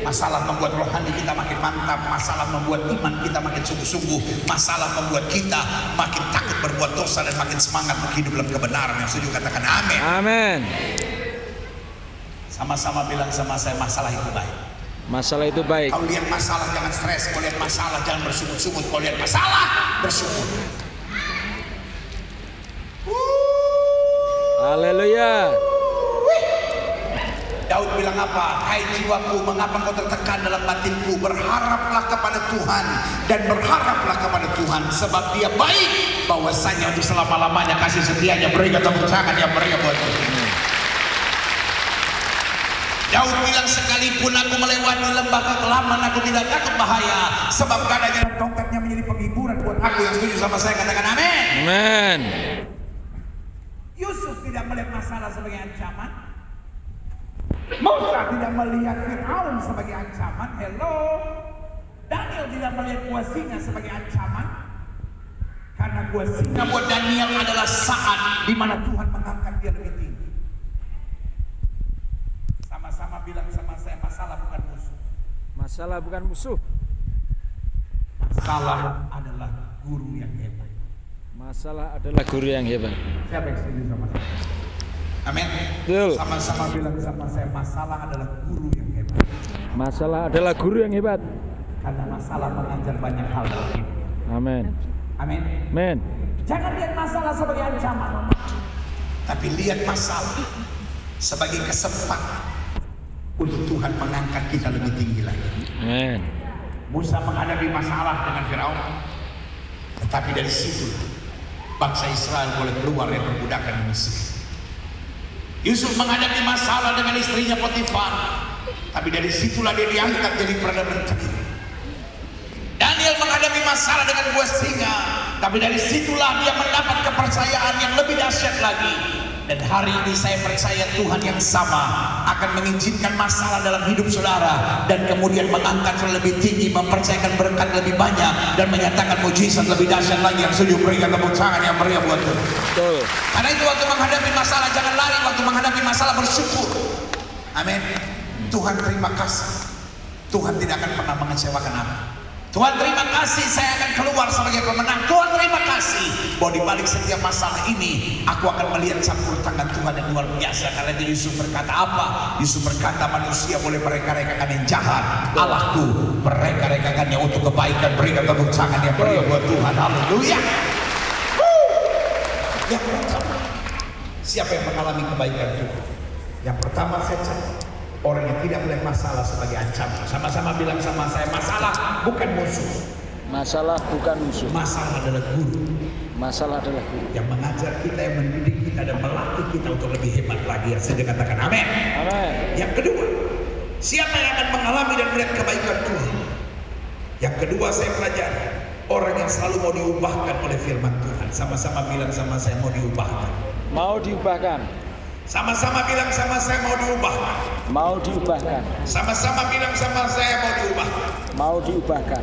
Speaker 2: Masalah membuat rohani kita makin mantap. Masalah membuat iman kita makin sungguh-sungguh. Masalah membuat kita makin takut berbuat dosa dan makin semangat hidup dalam kebenaran. Yang setuju katakan amin.
Speaker 1: Amin.
Speaker 2: Sama-sama bilang sama saya, masalah itu baik.
Speaker 1: Masalah itu baik.
Speaker 2: Kalau lihat masalah jangan stres. Kalau lihat masalah jangan bersungut-sungut. Kalau lihat masalah bersyukur.
Speaker 1: Haleluya.
Speaker 2: Daud bilang apa? Hai jiwaku, mengapa kau tertekan dalam batinku? Berharaplah kepada Tuhan dan berharaplah kepada Tuhan, sebab Dia baik, bahwasanya untuk selama-lamanya kasih setianya. Berikan tepuk tangan yang meriah buat Tuhan. Daud bilang, sekalipun aku melewati lembah kekelaman, aku tidak takut bahaya, sebab karenanya tongkatnya menjadi penghiburan buat aku. Yang setuju sama saya katakan amin.
Speaker 1: Amin.
Speaker 2: Yusuf tidak melihat masalah sebagai ancaman. Musa tidak melihat Fir'aun sebagai ancaman. Hello. Daniel tidak melihat buah singa sebagai ancaman. Karena buah singa buat Daniel adalah saat di mana Tuhan mengangkat dia lebih tinggi. Sama-sama bilang sama saya, masalah bukan musuh.
Speaker 1: Masalah bukan musuh.
Speaker 2: Masalah adalah guru yang hebat.
Speaker 1: Masalah adalah guru yang hebat.
Speaker 2: Siapa yang setuju sama saya? Amin.
Speaker 1: Betul.
Speaker 2: Sama-sama bilang sama saya, masalah adalah guru yang hebat.
Speaker 1: Masalah adalah guru yang hebat.
Speaker 2: Karena masalah mengajar banyak hal dalam hidup.
Speaker 1: Amin.
Speaker 2: Amin.
Speaker 1: Amin.
Speaker 2: Jangan lihat masalah sebagai ancaman, tapi lihat masalah sebagai kesempatan untuk Tuhan mengangkat kita lebih tinggi lagi.
Speaker 1: Amin.
Speaker 2: Musa menghadapi masalah dengan Firaun, tetapi dari situ bangsa Israel boleh keluar dari perbudakan di Mesir. Yusuf menghadapi masalah dengan istrinya Potifar, tapi dari situlah dia diangkat jadi perdana menteri. Daniel menghadapi masalah dengan buah singa, tapi dari situlah dia mendapat kepercayaan yang lebih dahsyat lagi. Dan hari ini saya percaya Tuhan yang sama akan mengizinkan masalah dalam hidup saudara dan kemudian mengangkat lebih tinggi, mempercayakan berkat lebih banyak dan menyatakan mujizat lebih dahsyat lagi. Yang setuju berikan tepuk tangan yang meriah buat Tuhan. Karena itu waktu menghadapi masalah jangan lari, waktu menghadapi masalah bersyukur. Amin. Tuhan terima kasih. Tuhan tidak akan pernah mengecewakan aku. Tuhan terima kasih saya akan keluar sebagai pemenang. Tuhan terima kasih bahwa di balik setiap masalah ini aku akan melihat campur tangan Tuhan yang luar biasa. Karena itu Yusuf berkata apa? Yusuf berkata manusia boleh mereka-rekakan yang jahat, Allahku mereka-rekakannya untuk kebaikan. Berikan tepuk tangan yang meriah buat Tuhan. Haleluya. Yang pertama, siapa yang mengalami kebaikan Tuhan? Yang pertama saya catat, orang yang tidak melihat masalah sebagai ancaman. Sama-sama bilang sama saya, masalah bukan musuh.
Speaker 1: Masalah bukan musuh.
Speaker 2: Masalah adalah guru.
Speaker 1: Masalah adalah guru
Speaker 2: yang mengajar kita, yang mendidik kita dan melatih kita untuk lebih hebat lagi. Yang saya katakan amin.
Speaker 1: Amin.
Speaker 2: Yang kedua, siapa yang akan mengalami dan melihat kebaikan Tuhan? Yang kedua saya pelajari, orang yang selalu mau diubahkan oleh firman Tuhan. Sama-sama bilang sama saya, mau diubahkan.
Speaker 1: Mau diubahkan.
Speaker 2: Sama-sama bilang sama saya, mau diubahkan.
Speaker 1: Mau diubahkan.
Speaker 2: Sama-sama bilang sama saya, mau diubahkan.
Speaker 1: Mau diubahkan.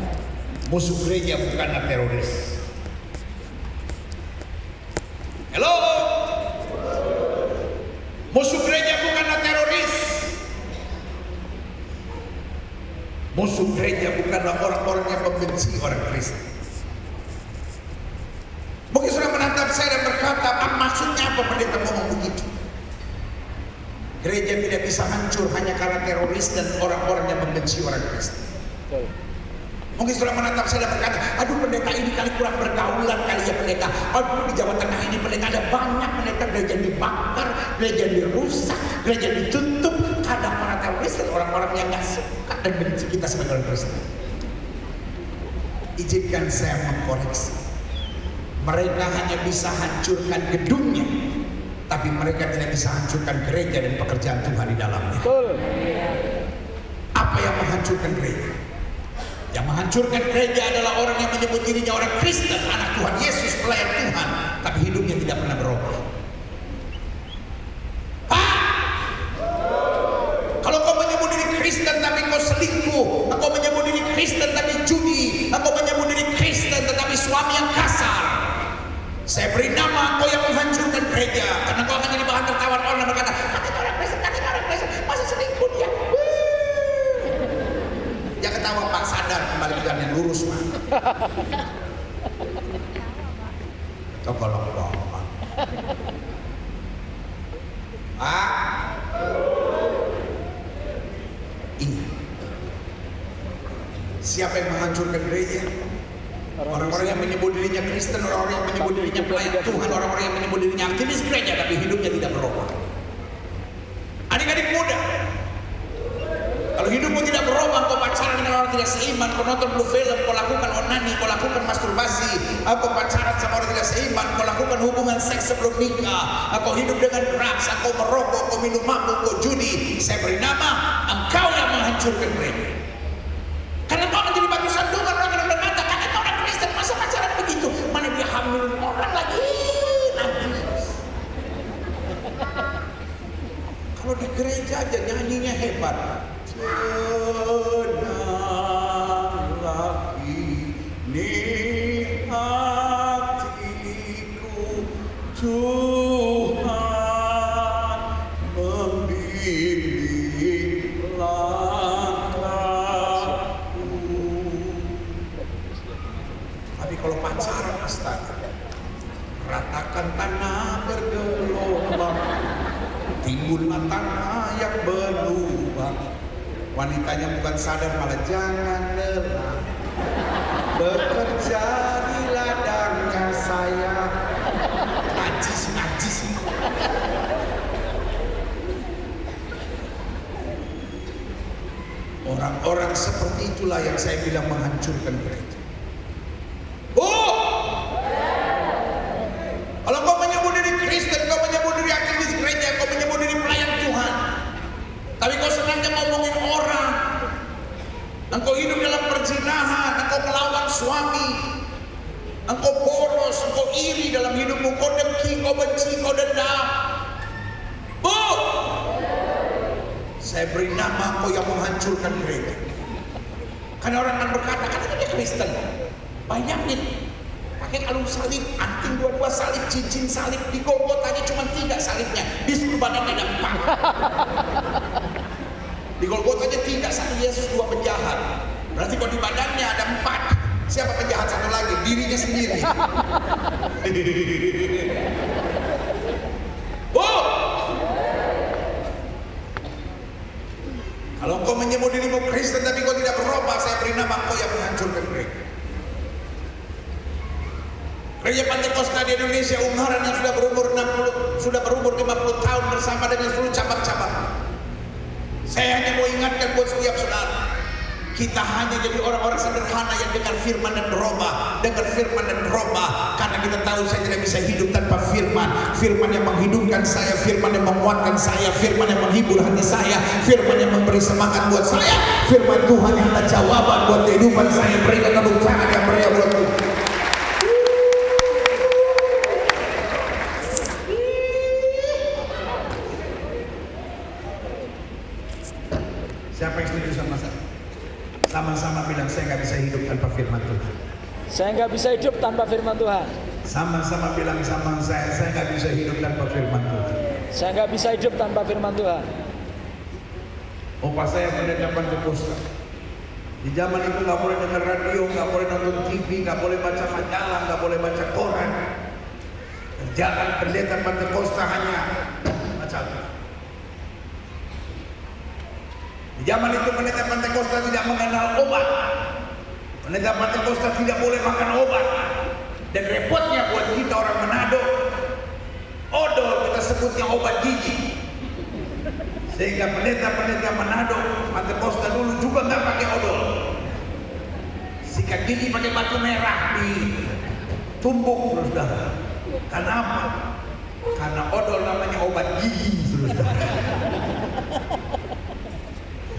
Speaker 2: Musuh gereja bukanlah teroris. Halo. Musuh gereja bukanlah teroris. Musuh gereja bukanlah orang-orang yang membenci orang Kristen. Mungkin sudah menatap saya dan berkata, maksudnya apa pendeta ngomong begitu? Gereja tidak bisa hancur hanya karena teroris dan orang-orang yang membenci orang Kristen. Mungkin sudah menatap saya dan berkata, aduh pendeta ini kali kurang bergaulan kali ya pendeta. Aduh di Jawa Tengah ini pendeta ada banyak pendeta, gereja dibakar, gereja dirusak, gereja ditutup karena para teroris dan orang-orang yang gak suka dan benci kita sebagai orang Kristen. Izinkan saya mengkoreksi. Mereka hanya bisa hancurkan gedungnya, tapi mereka tidak bisa hancurkan gereja dan pekerjaan Tuhan di dalamnya. Apa yang menghancurkan gereja? Yang menghancurkan gereja adalah orang yang menyebut dirinya orang Kristen, anak Tuhan Yesus, pelayan Tuhan, tapi hidupnya tidak pernah berubah. Kalau kau menyebut diri Kristen tapi kau selingkuh, kau menyebut diri Kristen tapi judi, kau menyebut diri Kristen tetapi suami yang kasar, saya beri nama kau yang menghancurkan gereja, karena kau akan jadi bahan tertawar orang berkata, katanya orang Kristen, masih selingkuh dia. Dia ketawa, Pak, sadar kembali ke jalan yang lurus, Pak. Tolong Pak. Ingat, siapa yang menghancurkan gereja? Orang-orang yang menyebut dirinya Kristen, orang-orang yang menyebut dirinya pelayan Tuhan, orang-orang yang menyebut dirinya aktivis gereja, tapi hidupnya tidak berubah. Adik-adik muda, kalau hidupmu tidak berubah, kau pacaran dengan orang tidak seiman, kau nonton blue film, kau lakukan onani, kau lakukan masturbasi, kau pacaran sama orang tidak seiman, kau lakukan hubungan seks sebelum nikah, kau hidup dengan drugs, kau merokok, kau minum mabuk, kau judi, saya beri nama, engkau yang menghancurkan gereja. Karena kau menjadi batusan Tuhan, orang akan berkata, karena kau orang Kristen, masa pacaran begitu? Mana dia hamil orang lagi? Najis. Kalau di gereja aja nyanyinya hebat. Tenang lagi di hatiku, Tuhan membimbing langkahku. Tapi kalau pacaran, astaga, ratakan tanah bergelombang, timbullah tanah yang berlubang. Wanitanya bukan sadar, malah jangan lelah bekerja di ladangnya saya. Najis. Orang-orang seperti itulah yang saya bilang menghancurkan gereja. Kalau kau menyebut diri Kristen, kau menyebut diri aktivis gereja, kau menyebut diri pelayan Tuhan, tapi kau senangnya ngomongin orang, engkau hidup dalam perzinahan, engkau melawan suami, engkau boros, engkau iri dalam hidupmu, kau dengki, kau benci, kau dendam, saya beri nama Engkau yang menghancurkan gereja. Karena orang akan berkata, kan dia Kristen. Bayangin, pakai kalung salib, anting dua-dua salib, cincin salib, di Golgotanya cuma 3 salibnya, di seluruh badan ada 4. Di Golgotanya 3, 1 Yesus, 2 penjahat. Berarti kalau di badannya ada 4, siapa penjahat satu lagi? Dirinya sendiri. Oh! Kalau engkau menyebut dirimu Kristen tapi kau tidak berubah, saya beri nama engkau yang menghancurkan gereja. Gereja Pantekosta di Indonesia, Ungaran yang sudah berumur 50 tahun bersama dengan seluruh cabang-cabang. Saya hanya mau ingatkan buat setiap saudara, kita hanya jadi orang-orang sederhana yang dengar firman dan berubah, karena kita tahu saya tidak bisa hidup tanpa firman. Firman yang menghidupkan saya, firman yang menguatkan saya, firman yang menghibur hati saya, firman yang memberi semangat buat saya, firman Tuhan yang ada jawaban buat kehidupan saya. Berikan tepuk tangan yang meriah buat Tuhan. Siapa yang setuju sama saya? Sama-sama bilang, saya nggak bisa hidup tanpa firman Tuhan.
Speaker 1: Saya nggak bisa hidup tanpa firman Tuhan.
Speaker 2: Sama-sama bilang sama saya nggak bisa hidup tanpa firman Tuhan.
Speaker 1: Saya nggak bisa hidup tanpa firman Tuhan.
Speaker 2: Opa saya pendeta Pantekosta. Di zaman itu nggak boleh dengar radio, nggak boleh nonton TV, nggak boleh baca majalah, nggak boleh baca koran. Kerjaan pendeta Pantekosta hanya baca. Di zaman itu pendeta Pantekosta tidak mengenal obat. Pendeta Pantekosta tidak boleh makan obat. Dan repotnya buat kita orang Manado, odol kita sebutnya obat gigi. Sehingga pendeta-pendeta Manado Pantekosta dulu juga nggak pakai odol. Sikat gigi pakai batu merah ditumbuk, saudara. Karena apa? Karena odol namanya obat gigi, saudara.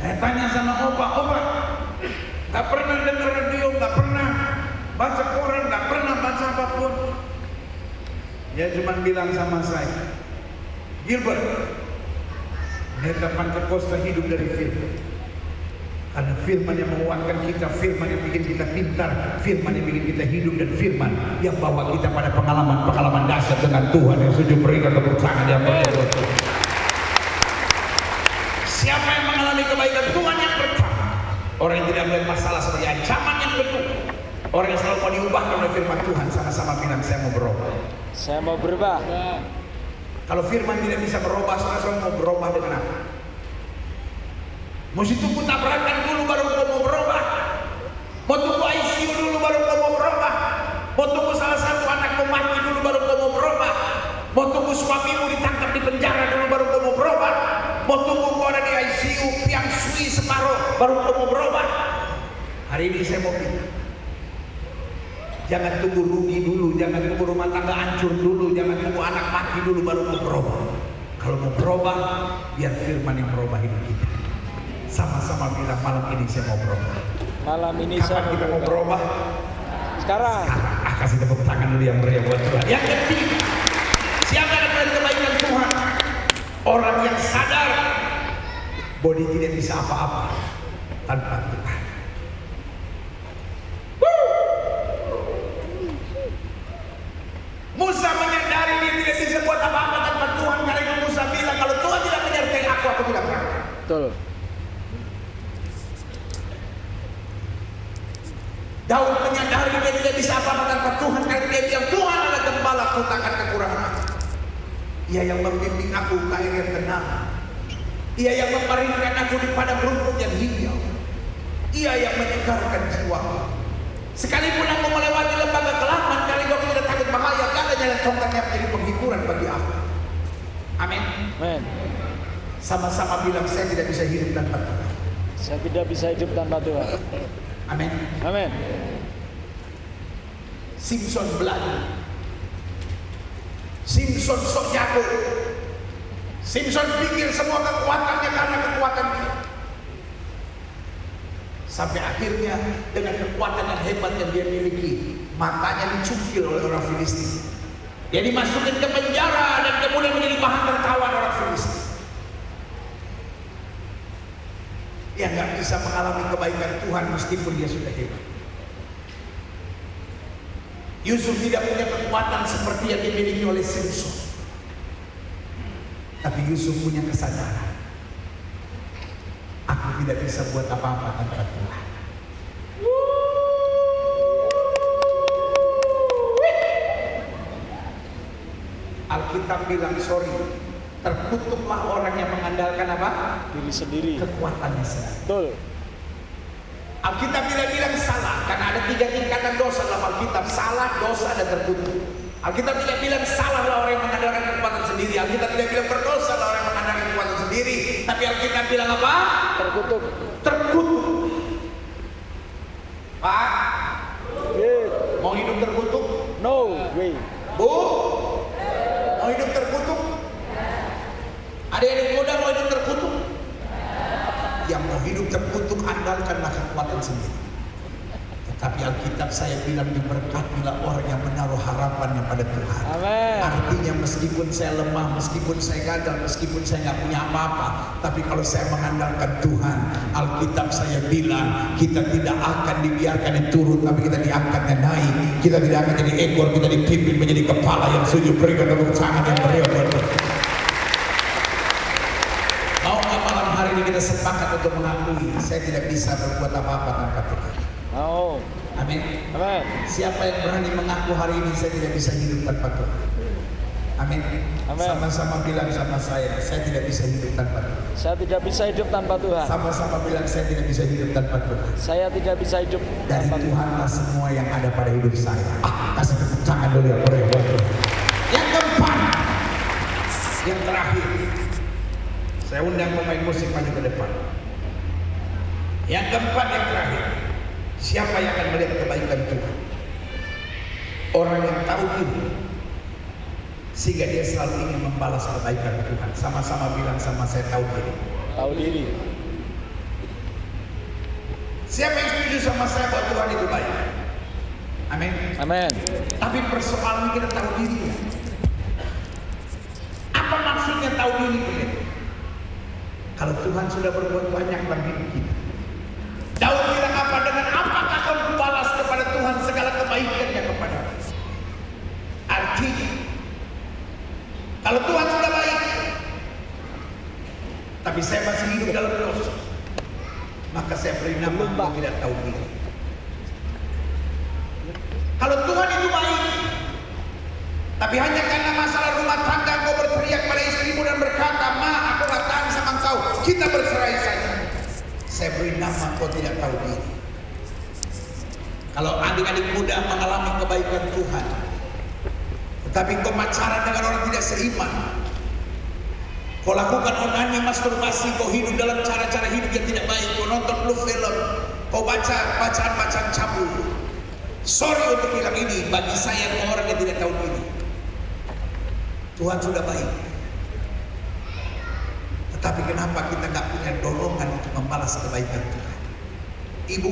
Speaker 2: Saya tanya sama opa, gak pernah dengar radio, gak pernah baca koran, gak pernah baca apapun. Dia cuma bilang sama saya, Gilbert, pendeta Pantekosta hidup dari firman. Karena firman yang menguatkan kita, firman yang bikin kita pintar, firman yang bikin kita hidup, dan firman yang bawa kita pada pengalaman-pengalaman dasar dengan Tuhan. Yang setuju berikan tepuk tangan yang berdoa. Siapa yang mengalami kebaikan Tuhan yang pertama? Orang yang tidak melihat masalah sebagai ancaman yang kedua. Orang yang selalu mau diubahkan oleh firman Tuhan. Sama-sama bilang, saya mau berubah.
Speaker 1: Saya mau berubah.
Speaker 2: Kalau firman tidak bisa berubah, saudara mau berubah dengan apa? Mesti tunggu tabrakan dulu baru mau berubah. Mau tunggu ICU dulu baru mau berubah. Mau tunggu salah satu anak mati dulu baru mau berubah. Mau tunggu suamimu ditangkap di penjara dulu baru mau berubah. Mau tunggu kau ada di ICU yang sui separuh baru mau berubah. Hari ini saya mau bilang, jangan tunggu rugi dulu, jangan tunggu rumah tangga hancur dulu, jangan tunggu anak mati dulu baru mau berubah. Kalau mau berubah, biar firman yang berubah hidup kita. Sama-sama bilang, malam ini saya mau berubah.
Speaker 1: Malam ini
Speaker 2: Kapan
Speaker 1: saya
Speaker 2: kita mau berubah?
Speaker 1: Sekarang.
Speaker 2: Kasih tepuk tangan dulu yang meriah buat Tuhan. Yang ketiga, siapa yang melihat kebaikan Tuhan? Orang yang sadar bahwa dia tidak bisa apa-apa tanpa Tuhan. Musa menyadari dia tidak bisa buat apa-apa tanpa Tuhan. Karena itu Musa bilang, kalau Tuhan tidak menyertai aku tidak berangkat.
Speaker 1: Betul.
Speaker 2: Daud menyadari dia tidak bisa apa-apa tanpa Tuhan. Karena dia bilang, Tuhan adalah gembala, aku takkan kekurangan. Ia yang membimbing aku ke air yang tenang. Ia yang membaringkan aku di padang rumput yang hijau. Ia yang menyegarkan jiwa. Sekalipun aku melewati lembah kegelapan, kali aku tidak takut bahaya, karena jalan tongkatnya menjadi penghiburan bagi aku. Amin.
Speaker 1: Amin.
Speaker 2: Sama-sama bilang, saya tidak bisa hidup tanpa Tuhan.
Speaker 1: Saya tidak bisa hidup tanpa Tuhan.
Speaker 2: Amin.
Speaker 1: Amin.
Speaker 2: Simpson belajar. Simpson sok jago. Simpson pikir semua kekuatannya karena kekuatan dia. Sampai akhirnya dengan kekuatan yang hebat yang dia miliki, matanya dicungkil oleh orang Filistin. Dia dimasukin ke penjara dan kemudian menjadi bahan tertawan orang Filistin. yang nggak bisa mengalami kebaikan Tuhan meskipun dia sudah hebat. Yusuf tidak punya kekuatan seperti yang dimiliki oleh Samson. Tapi Yusuf punya kesadaran. Aku tidak bisa buat apa-apa tanpa Tuhan. Alkitab bilang sorry, terkutuklah orang yang mengandalkan apa?
Speaker 1: Diri sendiri.
Speaker 2: Kekuatannya sendiri.
Speaker 1: Betul.
Speaker 2: Alkitab tidak bilang salah, karena ada 3 tingkatan dosa dalam Alkitab: salah, dosa, dan terkutuk. Alkitab tidak bilang salah lah orang yang mengandalkan kekuatan sendiri. Alkitab tidak bilang berdosa lah orang yang mengandalkan kekuatan sendiri. Tapi Alkitab bilang apa?
Speaker 1: Terkutuk.
Speaker 2: Terkutuk. Pak,
Speaker 1: Yeah.
Speaker 2: mau hidup terkutuk?
Speaker 1: No way.
Speaker 2: Bu, mau hidup terkutuk? Ada yang muda mau hidup terkutuk? Yang mau hidup terkutuk andalkanlah kekuatan sendiri. Tetapi Alkitab saya bilang diberkatilah orang yang menaruh harapannya pada Tuhan.
Speaker 1: Amin.
Speaker 2: Artinya meskipun saya lemah, meskipun saya gagal, meskipun saya nggak punya apa-apa, tapi kalau saya mengandalkan Tuhan, Alkitab saya bilang kita tidak akan dibiarkan turun, tapi kita diangkat dan naik. Kita tidak akan jadi ekor, kita dipimpin menjadi kepala yang sujud berikan tepuk tangan yang meriah. Mau nggak malam hari ini kita sepakat untuk mengakui saya tidak bisa berbuat apa-apa tanpa Tuhan.
Speaker 1: Mau.
Speaker 2: Amin.
Speaker 1: Amin.
Speaker 2: Siapa yang berani mengaku hari ini saya tidak bisa hidup tanpa Tuhan? Amin.
Speaker 1: Amin.
Speaker 2: Sama-sama bilang sama saya tidak bisa hidup tanpa Tuhan.
Speaker 1: Saya tidak bisa hidup tanpa Tuhan.
Speaker 2: Sama-sama bilang saya tidak bisa hidup tanpa Tuhan.
Speaker 1: Saya tidak bisa hidup
Speaker 2: Dari
Speaker 1: tanpa Tuhan.
Speaker 2: Tuhanlah semua yang ada pada hidup saya. Kasih tepuk tangan dulu yang meriah buat Tuhan. Yang keempat, yang terakhir, saya undang pemain musik maju ke depan. Yang keempat, yang terakhir, siapa yang akan melihat kebaikan Tuhan? Orang yang tahu diri, sehingga dia selalu ingin membalas kebaikan Tuhan. Sama-sama bilang sama saya, tahu diri.
Speaker 1: Tahu diri.
Speaker 2: Siapa yang setuju sama saya bahwa Tuhan itu baik? Amin.
Speaker 1: Amin.
Speaker 2: Tapi persoalannya kita tahu diri ya. Apa maksudnya tahu diri begitu? Kalau Tuhan sudah berbuat banyak bagi kita, Daud bilang apa? Dengan apakah kau membalas kepada Tuhan segala kebaikannya kepada kita? Artinya, kalau Tuhan sudah baik, tapi saya masih hidup dalam dosa, maka saya beri nama aku tidak tahu diri. Kalau Tuhan itu baik, tapi hanya karena masalah rumah tangga kau berteriak pada istrimu dan berkata, "Ma, aku gak tahan sama engkau, kita bercerai saja." Saya beri nama kau tidak tahu diri. Kalau adik-adik muda mengalami kebaikan Tuhan, tetapi kau pacaran dengan orang tidak seiman, kau lakukan onani, masturbasi, kau hidup dalam cara-cara hidup yang tidak baik, kau nonton blue film, kau baca bacaan-bacaan cabul. Sorry untuk bilang ini, bagi saya kau orang yang tidak tahu diri. Tuhan sudah baik, tetapi kenapa kita nggak punya dorongan untuk membalas kebaikan Tuhan? Ibu,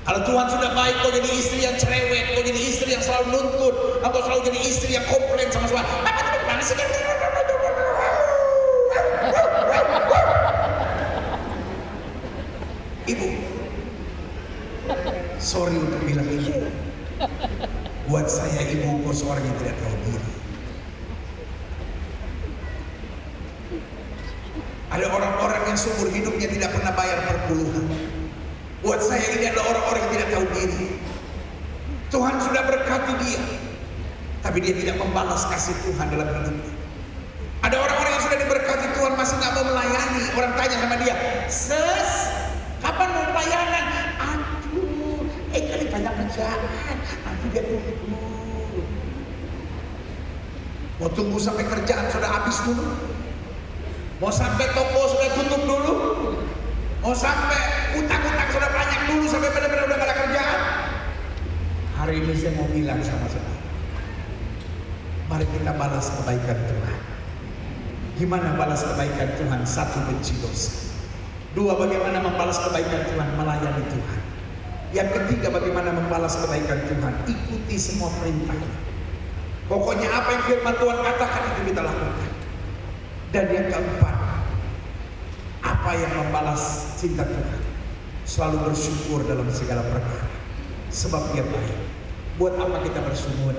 Speaker 2: kalau Tuhan sudah baik, kau jadi istri yang cerewet, kau jadi istri yang selalu nuntut, atau selalu jadi istri yang komplain sama suami. Mana sih? Ibu, sorry untuk bilang ini. Buat saya ibu kau seorang yang tidak tahu diri. Ada orang-orang yang seumur hidupnya tidak pernah bayar perpuluhan. Buat saya ini adalah orang-orang yang tidak tahu diri. Tuhan sudah berkati dia, tapi dia tidak membalas kasih Tuhan dalam hidupnya. Ada orang-orang yang sudah diberkati Tuhan masih nggak mau melayani. Orang tanya sama dia, "Sis, kapan mau pelayanan?" "Aduh, kali banyak kerjaan, nanti dia tunggu." Mau tunggu sampai kerjaan sudah habis dulu? Mau sampai toko sudah tutup dulu? Mau sampai utang-utang sudah banyak dulu sampai benar-benar udah gak ada kerjaan? Hari ini saya mau bilang sama saudara, mari kita balas kebaikan Tuhan. Gimana balas kebaikan Tuhan? 1, benci dosa. 2, bagaimana membalas kebaikan Tuhan? Melayani Tuhan. Yang ketiga, bagaimana membalas kebaikan Tuhan? Ikuti semua perintahnya. Pokoknya apa yang firman Tuhan katakan itu kita lakukan. Dan yang keempat, apa Apa yang membalas cinta Tuhan? Selalu bersyukur dalam segala perkara, sebab Dia baik. Buat apa kita bersyukur?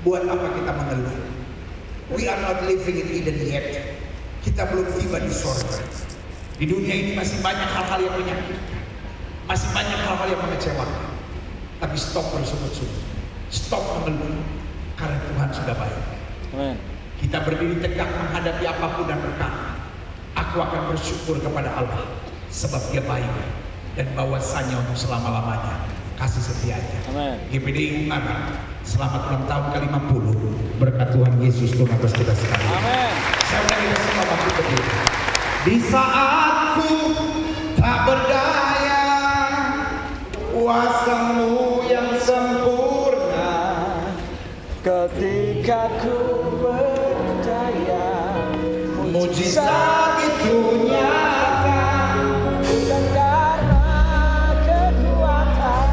Speaker 2: Buat apa kita mengeluh? We are not living in Eden yet. Kita belum tiba di sorga. Di dunia ini masih banyak hal-hal yang menyakitkan, masih banyak hal-hal yang mengecewakan. Tapi stop bersungut-sungut, stop mengeluh, karena Tuhan sudah baik.
Speaker 1: Amin.
Speaker 2: Kita berdiri tegak menghadapi apapun dan berkata, aku akan bersyukur kepada Allah, sebab Dia baik dan bahwasanya untuk selama-lamanya kasih setianya.
Speaker 1: Amin.
Speaker 2: GPDI Ungaran, selamat ulang tahun ke-50. Berkat Tuhan Yesus Tuhan atas kita sekalian.
Speaker 1: Amin.
Speaker 2: Saya ulangi bersama bangkit berdiri. Di saatku tak berdaya, kuasa-Mu yang sempurna.
Speaker 1: Ketika ku percaya
Speaker 2: Mujizat itu nyata,
Speaker 1: bukan karena kekuatan,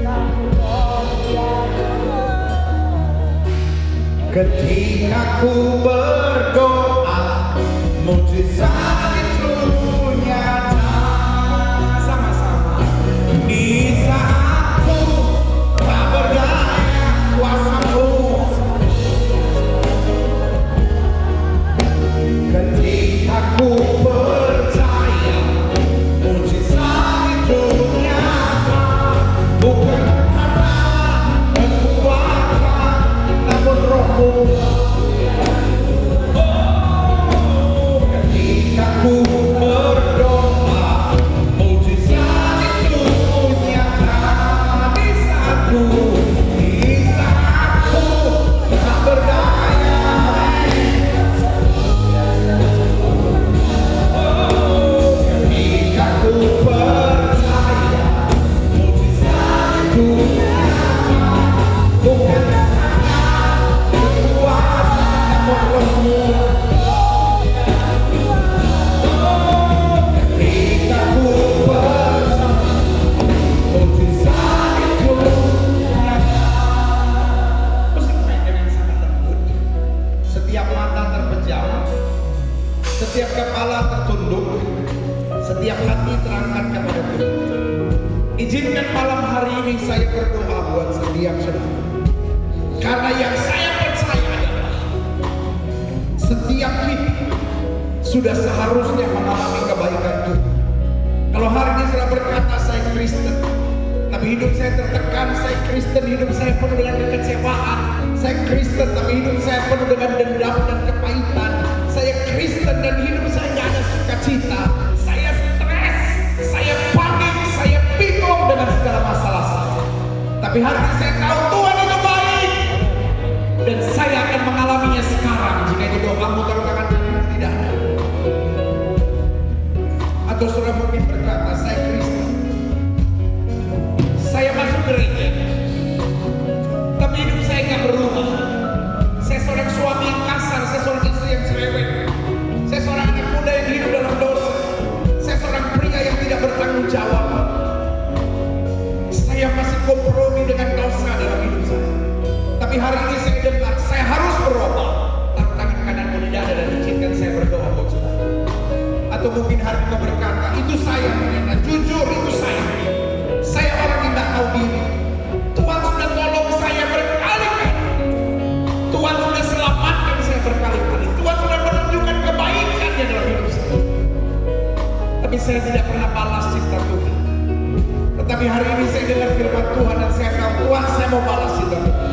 Speaker 1: namun Dia
Speaker 2: ketika ku berdoa, mujizat itu nyata. Sama-sama. Di saat ku tak berdaya, kuasa-Mu. Ketika ku percaya, mujizat itu nyata. Bukan karena kekuatan, namun Roh-Mu. Ketika ku berdoa, mujizat itu nyata. Di saatku tak berdaya. Ketika ku percaya, mujizat itu nyata. Bukan karena kekuatan, namun Roh-Mu. Ketika ku percaya, mujizat itu nyata. Musik main dengan sangat lembut. Setiap mata terpejam, setiap kepala tertunduk, setiap hati terangkat kepada Tuhan. Izinkan malam hari ini saya berdoa buat setiap saudara. Karena yang saya percaya adalah setiap kita sudah seharusnya mengalami kebaikan Tuhan. Kalau hari ini saya berkata saya Kristen, tapi hidup saya tertekan, saya Kristen, hidup saya penuh dengan kekecewaan, saya Kristen, tapi hidup saya penuh dengan dendam dan kepahitan, saya Kristen dan hidup saya tidak ada sukacita, saya stres, saya panik, saya bingung dengan segala masalah saya. Tapi hari ini saya tahu Tuhan itu baik dan saya akan mengalaminya sekarang. Jika itu doamu, taruh tangan kanan di dada. Atau saudara mungkin berkata, saya Kristen, saya masuk gereja, tapi hidup saya nggak berubah. Saya seorang suami yang kasar, saya seorang istri yang cerewet, saya seorang anak muda yang hidup dalam dosa, saya seorang pria yang tidak bertanggung jawab. Saya masih kompromi dengan dosa dalam hidup saya. Tapi hari ini saya dengar, saya harus berubah. Taruh tangan kananmu di dada dan izinkan saya berdoa buat saudara. Atau mungkin hari ini kau berkata, itu saya ternyata, jujur itu saya. Saya orang yang tidak tahu diri. Tuhan sudah tolong saya berkali-kali. Tuhan sudah selamatkan saya berkali-kali. Tuhan sudah menunjukkan kebaikannya dalam hidup saya. Tapi saya tidak pernah balas cinta Tuhan. Tetapi hari ini saya dengar firman Tuhan dan saya tahu Tuhan, saya mau balas cinta Tuhan.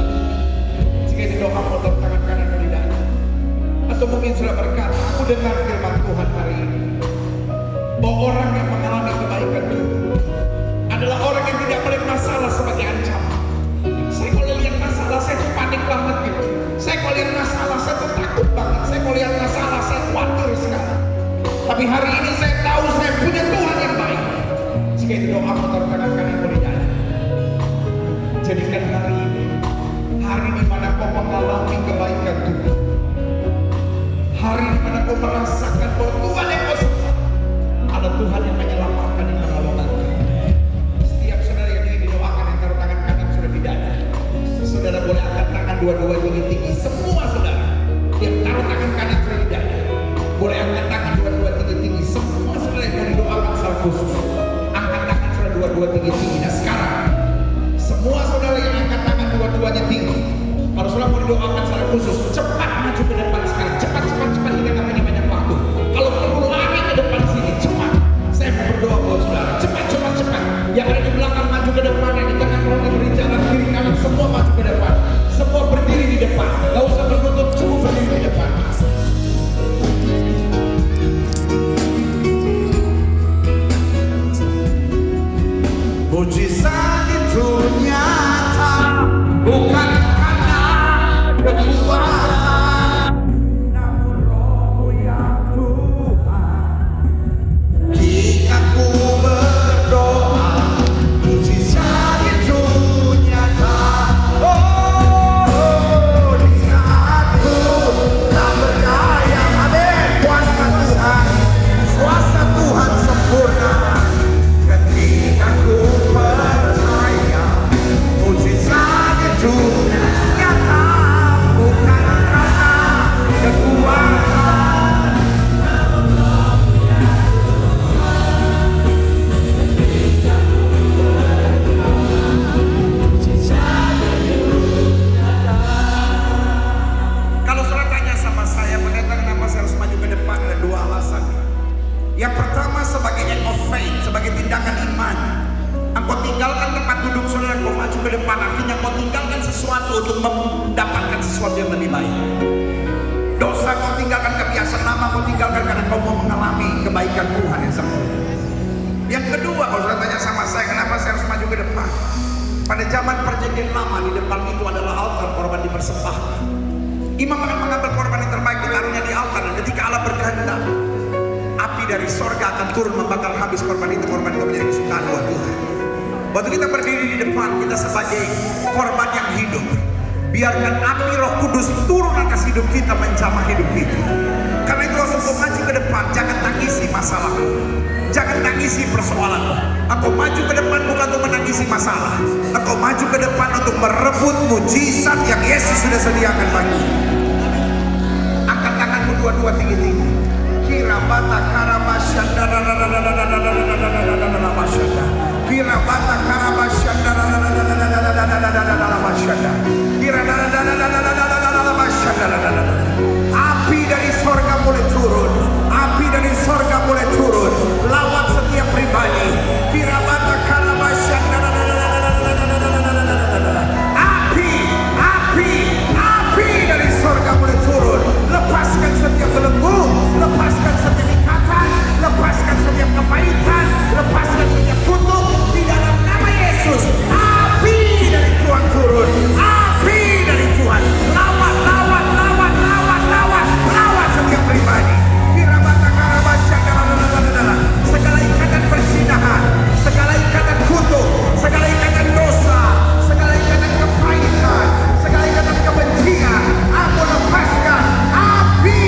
Speaker 2: Jika itu doa mau tangan kanan di dada. Atau mungkin sudah berkata, aku dengar firman Tuhan hari ini, bahwa orang yang mengalami kebaikan Tuhan adalah orang yang tidak melihat masalah sebagai ancaman. Saya kalau lihat masalah, saya tuh panik banget gitu. Saya kalau lihat masalah, saya tuh takut banget. Saya kalau lihat masalah, saya khawatir sekali. Tapi hari ini saya tahu saya punya Tuhan yang baik. Jika itu doa taruh tangan kanan di dada. Jadikan hari di mana kau mengalami kebaikan Tuhan. Hari di mana kau merasakan bahwa Tuhan yang kau suka ada Tuhan yang menyelamatkan, yang menolong. Setiap saudara yang ingin didoakan yang taruh tangan kanan sudah di dada. Saudara boleh angkat tangan dua-dua tinggi-tinggi. Semua saudara yang taruh tangan kanan sudah di dada, boleh angkat tangan dua-dua tinggi-tinggi. dua-dua tinggi-tinggi. Nah sekarang semua saudara yang angkat tangan dua-duanya tinggi, kalau saudara mau didoakan secara khusus, cepat maju ke depan sekarang. Cepat, kita nggak punya banyak waktu. Kalau perlu lari ke depan sini, cepat. Saya mau berdoa buat saudara. Cepat. Yang ada di belakang maju ke depan, yang di tengah mau diberi jalan kiri kanan, semua maju ke depan. Semua berdiri di depan. Gak usah berlutut, cukup berdiri di depan. Mujizat itu nyata, bukan karena kekuatan, namun Roh ya Tuhan. Jika ku berdoa, mujizat itu nyata. Oh, di saat ku tak berdaya, amin. Kuasa Tuhan sempurna. Ketika ku percaya, mujizat itu nyata, bukan karena kekuatan. Kalau saudara tanya sama saya, pendeta kenapa saya harus maju ke depan, ada dua alasan. Yang pertama sebagai act of faith, sebagai tindakan iman. Engkau tinggalkan tempat duduk saudara, engkau maju ke depan, artinya engkau tinggalkan sesuatu untuk mendapatkan sesuatu yang lebih baik. Dosa kau tinggalkan, kebiasaan lama kau tinggalkan karena kau mau mengalami kebaikan Tuhan yang sempurna. Yang kedua, kalau saudara tanya sama saya, kenapa saya harus maju ke depan? Pada zaman perjanjian lama, di depan itu adalah altar korban dipersembahkan. Imam akan mengambil korban yang terbaik, ditaruhnya di altar, dan ketika Allah berkehendak, api dari sorga akan turun membakar habis korban itu menjadi kesukaan buat Tuhan. Waktu kita berdiri di depan, kita sebagai korban yang hidup, biarkan api Roh Kudus turun atas hidup kita, menjamah hidup kita. Karena itu waktu kau maju ke depan, jangan tangisi masalah, jangan tangisi persoalan. Aku maju ke depan bukan untuk menangisi masalah, aku maju ke depan untuk merebut mujizat yang Yesus sudah sediakan bagi. Angkat tanganmu dua-dua tinggi-tinggi. Kirabata karabashanda Kirabata karabashanda api dari sorga mulai turun, api dari sorga mulai turun, lawan setiap pribadi. Kirabata karabashanda api dari sorga mulai turun, lepaskan setiap belenggu, lepaskan setiap ikatan, lepaskan setiap kepahitan, lepaskan setiap kutuk di dalam nama Yesus. Api dari Tuhan turun, api dari Tuhan lawan setiap pribadi. Kirabata karabashanda segala ikatan perzinahan, segala ikatan kutuk, segala ikatan dosa, segala ikatan kepahitan, segala ikatan kebencian, aku lepaskan. Api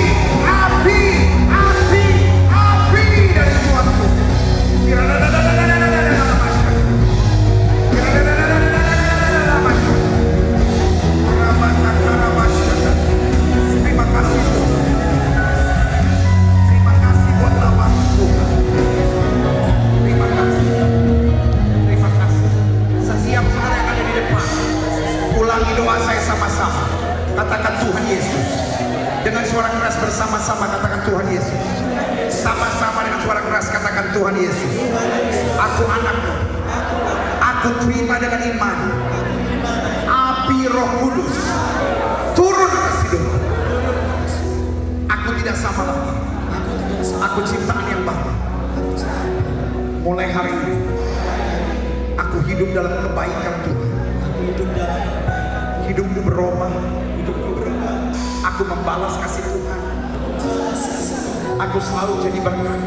Speaker 2: dari Tuhanku. Terima kasih Tuhan. Terima kasih buat lawan Tuhan. Terima kasih. Terima kasih. Setiap saudara yang ada di depan, ulangi doa saya sama-sama. Katakan Tuhan Yesus. Dengan suara keras bersama-sama katakan Tuhan Yesus. Sama-sama dengan suara keras katakan Tuhan Yesus. Aku anakmu. Aku terima dengan iman. Api Roh Kudus turun atas hidupku. Aku tidak sama lagi. Aku ciptaan yang baru. Mulai hari ini aku hidup dalam kebaikan Tuhan. Hidupku berubah. Aku membalas kasih Tuhan. Aku selalu jadi berkat.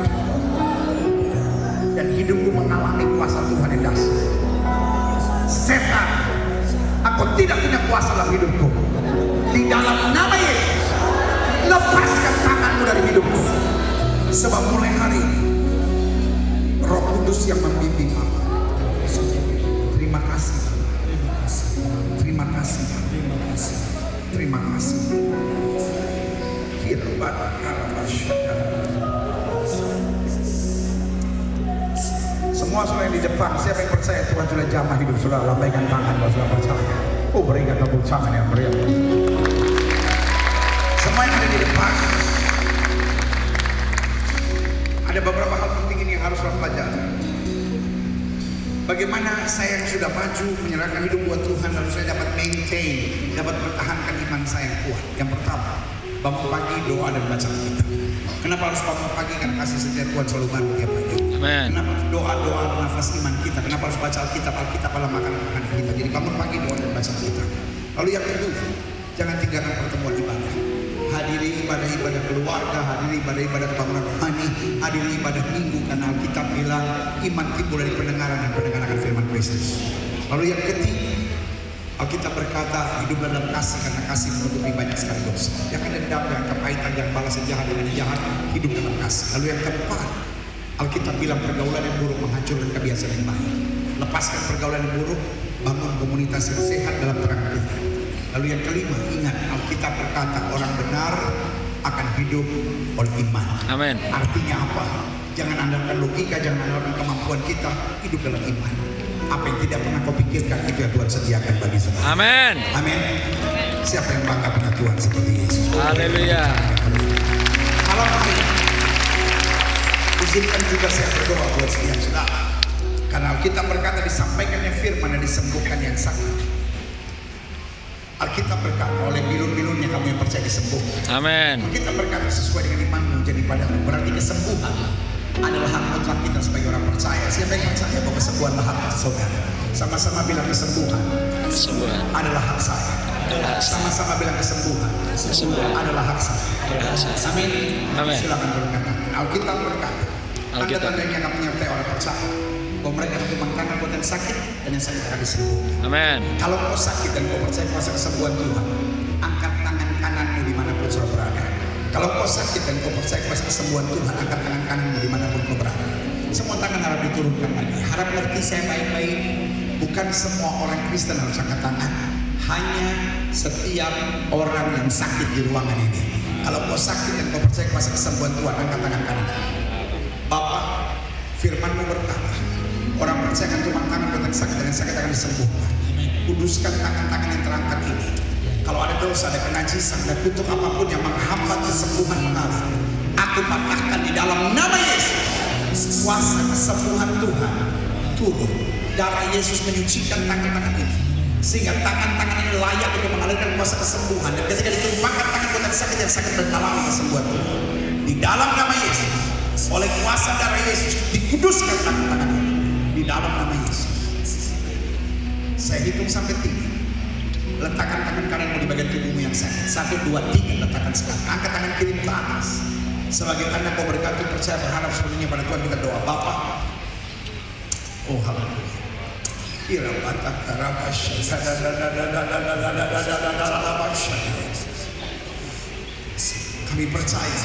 Speaker 2: Dan hidupku mengalami kuasa Tuhan yang dahsyat. Setan, aku tidak punya kuasa dalam hidupku. Di dalam nama Yesus, lepaskan tanganmu dari hidupku. Sebab mulai hari ini, Roh Kudus yang membimbing aku. Terima kasih. Terima kasih. Terima kasih. Semua saudara yang di
Speaker 3: depan. Siapa yang percaya Tuhan sudah jamah hidup saudara, lambaikan tangan kalau sudah percaya. Oh, berikan tepuk tangan yang meriah.
Speaker 2: Semua yang ada di depan, ada beberapa hal penting ini yang harusเราpelajari. Bagaimana saya yang sudah maju menyerahkan hidup buat Tuhan, lalu saya dapat maintain, dapat pertahankan iman saya yang kuat. Yang pertama, bangun pagi doa dan baca Alkitab. Kenapa harus bangun pagi? Karena kasih setia Tuhan selalu baru tiap pagi.
Speaker 4: Amen.
Speaker 2: Kenapa doa nafas iman kita? Kenapa harus baca Alkitab? Alkitab adalah makanan kita. Jadi bangun pagi doa dan baca Alkitab. Lalu yang kedua, jangan tinggalkan pertemuan ibadah. Hadiri ibadah-ibadah keluarga, hadiri ibadah-ibadah kebangunan rohani, hadiri ibadah minggu, karena Alkitab bilang iman timbul dari pendengaran dan pendengaran firman Kristus. Lalu yang ketiga, Alkitab berkata hidup dalam kasih karena kasih menutupi banyak sekali dosa. Jangan dendam, jangan kepahitan, jangan balas jahat dengan jahat, hidup dalam kasih. Lalu yang keempat, Alkitab bilang pergaulan yang buruk menghancurkan kebiasaan yang baik. Lepaskan pergaulan yang buruk, bangun komunitas yang sehat dalam terang Tuhan. Lalu yang kelima, ingat Alkitab berkata orang benar akan hidup oleh iman.
Speaker 4: Amin.
Speaker 2: Artinya apa? Jangan andalkan logika, jangan andalkan kemampuan kita, hidup dalam iman. Apa yang tidak pernah kau pikirkan itu yang Tuhan sediakan bagi saudara.
Speaker 4: Amin.
Speaker 2: Amin. Siapa yang bangga punya Tuhan seperti Yesus?
Speaker 4: Haleluya.
Speaker 2: Kalau izinkan juga saya berdoa buat setiap saudara. Karena Alkitab berkata disampaikannya firman dan disembuhkan yang sakit. Alkitab berkata oleh bilun-bilunnya kamu yang percaya disembuhkan.
Speaker 4: Amin.
Speaker 2: Alkitab berkata sesuai dengan imanmu jadi padamu. Berarti kesembuhan adalah hak mutlak kita sebagai orang percaya. Siapa yang percaya bahwa kesembuhan adalah hak saudara? Sama-sama bilang kesembuhan adalah hak saya. Sama-sama bilang kesembuhan adalah hak saya. Amin.
Speaker 4: Amin.
Speaker 2: Silakan berkata. Alkitab berkata tanda-tanda yang akan menyertai orang percaya bahwa mereka bertumang tangan buat yang sakit dan yang sakit akan disembuhkan.
Speaker 4: Amin.
Speaker 2: Kalau kau sakit dan kau percaya kuasa kesembuhan Tuhan, angkat tangan kananmu dimanapun saudara berada. Kalau kau sakit dan kau percaya kuasa kesembuhan Tuhan, angkat tangan kananmu dimanapun kau berada. Semua tangan harap diturunkan lagi. Harap ngerti saya baik-baik. Bukan semua orang Kristen harus angkat tangan. Hanya setiap orang yang sakit di ruangan ini. Kalau kau sakit dan kau percaya kuasa kesembuhan Tuhan, angkat tangan kanan. Bapak, firman-Mu berkata, orang percaya akan tumpang tangan buat yang sakit dan yang sakit akan disembuhkan. Kuduskan tangan-tangan yang terangkat ini. Kalau ada dosa, ada kenajisan, ada kutuk apapun yang menghambat kesembuhan mengalir, aku patahkan di dalam nama Yesus. Kuasa kesembuhan Tuhan turun. Darah Yesus menyucikan tangan-tangan ini, sehingga tangan-tangan ini layak untuk mengalirkan kuasa kesembuhan. Dan ketika ditumpahkan tangan buat yang sakit mengalami kesembuhan Tuhan. Di dalam nama Yesus, oleh kuasa darah Yesus, dikuduskan tangan-tangan ini. Di dalam nama Yesus. Saya hitung sampai 3. Letakkan tangan kananmu di bagian tubuhmu yang sakit. 1, 2, 3. Letakkan sekarang. Angkat tangan kiri ke atas. Sebagai tanda kau bergantung percaya berharap sepenuhnya pada Tuhan, kita doa. Bapa, oh haleluya. Kira batak karabasya. Kami percaya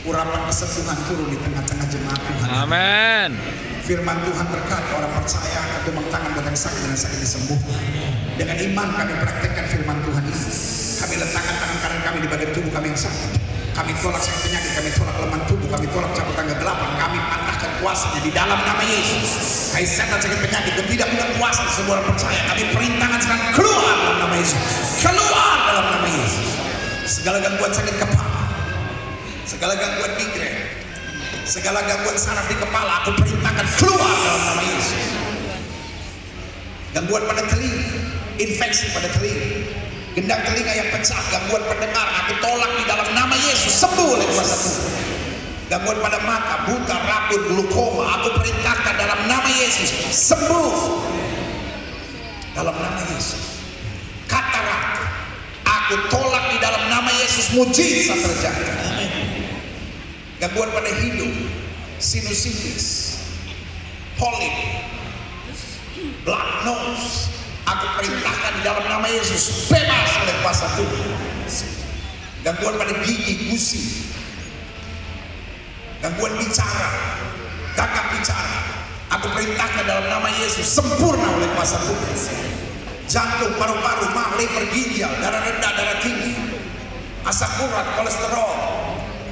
Speaker 2: urapan kesembuhan turun di tengah-tengah jemaat Tuhan.
Speaker 4: Amin.
Speaker 2: Firman Tuhan berkata orang percaya akan tumpang tangan buat yang sakit dan yang sakit disembuhkan. Dengan iman kami praktekkan firman Tuhan ini. Kami letakkan tangan kanan kami di bagian tubuh kami yang sakit. Kami tolak sakit penyakit, kami tolak kelemahan tubuh, kami tolak cabutan kegelapan, kami patahkan kuasanya di dalam nama Yesus. Hai setan sakit penyakit yang tidak punya kuasa di semua orang percaya, kami perintahkan sekarang keluar dalam nama Yesus. Keluar dalam nama Yesus. Segala gangguan sakit kepala, segala gangguan migrain, segala gangguan saraf di kepala, aku perintahkan keluar dalam nama Yesus. Gangguan pada telinga, infeksi pada telinga, gendang telinga yang pecah, gangguan pendengar, aku tolak di dalam nama Yesus, sembuh oleh kuasa Tuhan. Gangguan pada mata, buta, rabun, glukoma, aku perintahkan dalam nama Yesus, sembuh dalam nama Yesus. Katarak, aku tolak di dalam nama Yesus, mujizat terjadi. Gangguan pada hidung, sinusitis, polip, blood nose, aku perintahkan di dalam nama Yesus, bebas oleh kuasa Tuhan. Gangguan pada gigi, gusi, gangguan bicara, gagal bicara, aku perintahkan dalam nama Yesus, sempurna oleh kuasa Tuhan. Jantung, paru-paru, mah, liver, ginjal, darah rendah, darah tinggi, asam urat, kolesterol,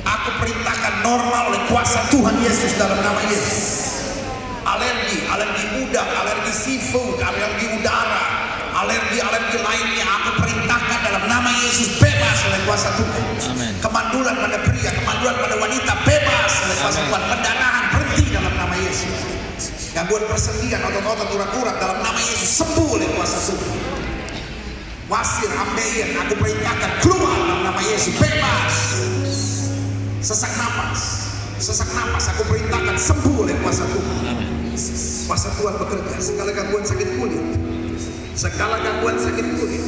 Speaker 2: aku perintahkan normal oleh kuasa Tuhan Yesus dalam nama Yesus. alergi udang, alergi seafood, alergi udara, alergi lainnya aku perintahkan dalam nama Yesus, bebas oleh kuasa Tuhan.
Speaker 4: Amin.
Speaker 2: Kemandulan pada pria, kemandulan pada wanita, bebas oleh kuasa Tuhan. Pendarahan berhenti dalam nama Yesus. Gangguan persendian, otot-otot urat-urat dalam nama Yesus sembuh oleh kuasa Tuhan. Wasir, ambeien, aku perintahkan keluar dalam nama Yesus, bebas. Sesak napas aku perintahkan sembuh oleh kuasa Tuhan. Kuasa Tuhan bekerja. Segala gangguan sakit kulit,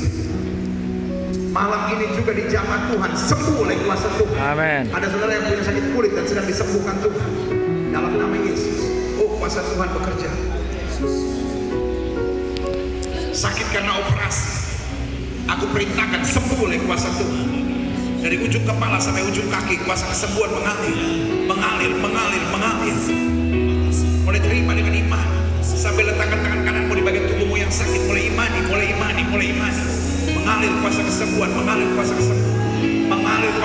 Speaker 2: malam ini juga dijamah Tuhan, sembuh oleh kuasa Tuhan.
Speaker 4: Amin.
Speaker 2: Ada saudara yang punya sakit kulit dan sedang disembuhkan Tuhan dalam nama Yesus. Oh, kuasa Tuhan bekerja. Sakit karena operasi, aku perintahkan sembuh oleh kuasa Tuhan. Dari ujung kepala sampai ujung kaki, kuasa kesembuhan mengalir. Mulai terima dengan iman. Sambil letakkan tangan kananmu di bagian tubuhmu yang sakit, mulai imani. Mengalir kuasa kesembuhan, mengalir kuasa kesembuhan. Terima. Mengalir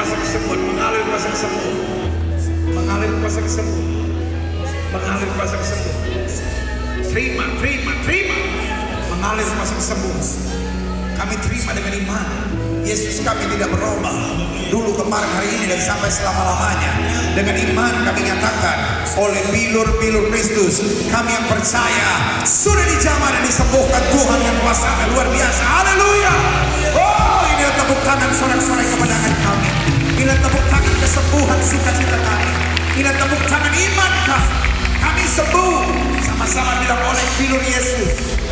Speaker 2: kuasa kesembuhan. Kami terima dengan iman. Yesus kami tidak berubah, dulu, kemarin, hari ini, dan sampai selama-lamanya. Dengan iman kami nyatakan, oleh bilur-bilur Kristus, kami yang percaya sudah dijamah dan disembuhkan Tuhan yang kuasa luar biasa. Haleluya. Oh, ini tepuk tangan sorak-sorai kemenangan kami. Ini tepuk tangan kesembuhan sukacita kami. Ini tepuk tangan iman kami. Kami sembuh. Sama-sama bilang oleh bilur Yesus.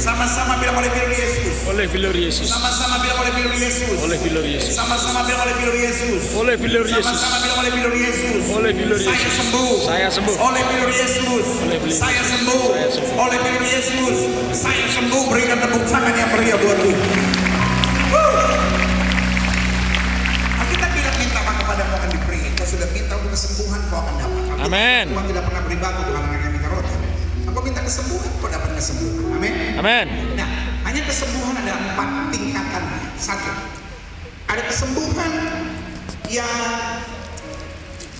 Speaker 2: Sama-sama bilang oleh bilur Yesus.
Speaker 4: Oleh bilur Yesus.
Speaker 2: Sama-sama bilang oleh bilur Yesus.
Speaker 4: Oleh bilur Yesus.
Speaker 2: Sama-sama bilang oleh bilur Yesus.
Speaker 4: Oleh bilur Yesus.
Speaker 2: Sama-sama bilang oleh bilur Yesus.
Speaker 4: Oleh bilur Yesus.
Speaker 2: Saya sembuh.
Speaker 4: Saya sembuh.
Speaker 2: Oleh bilur Yesus.
Speaker 4: Oleh bilur.
Speaker 2: Saya sembuh.
Speaker 4: Saya sembuh.
Speaker 2: Oleh bilur Yesus. Saya sembuh. Berikan tepuk tangan yang meriah buat Tuhan. Kita tidak minta apa kepada kau akan diberi. Kau sudah minta untuk kesembuhan, kau akan dapat.
Speaker 4: Amin.
Speaker 2: Tuhan tidak pernah beri batu Tuhan yang minta roti. Kau minta kesembuhan, kau dapat kesembuhan. Amin.
Speaker 4: Amin.
Speaker 2: Nah, hanya kesembuhan ada 4 tingkatan. 1, ada kesembuhan yang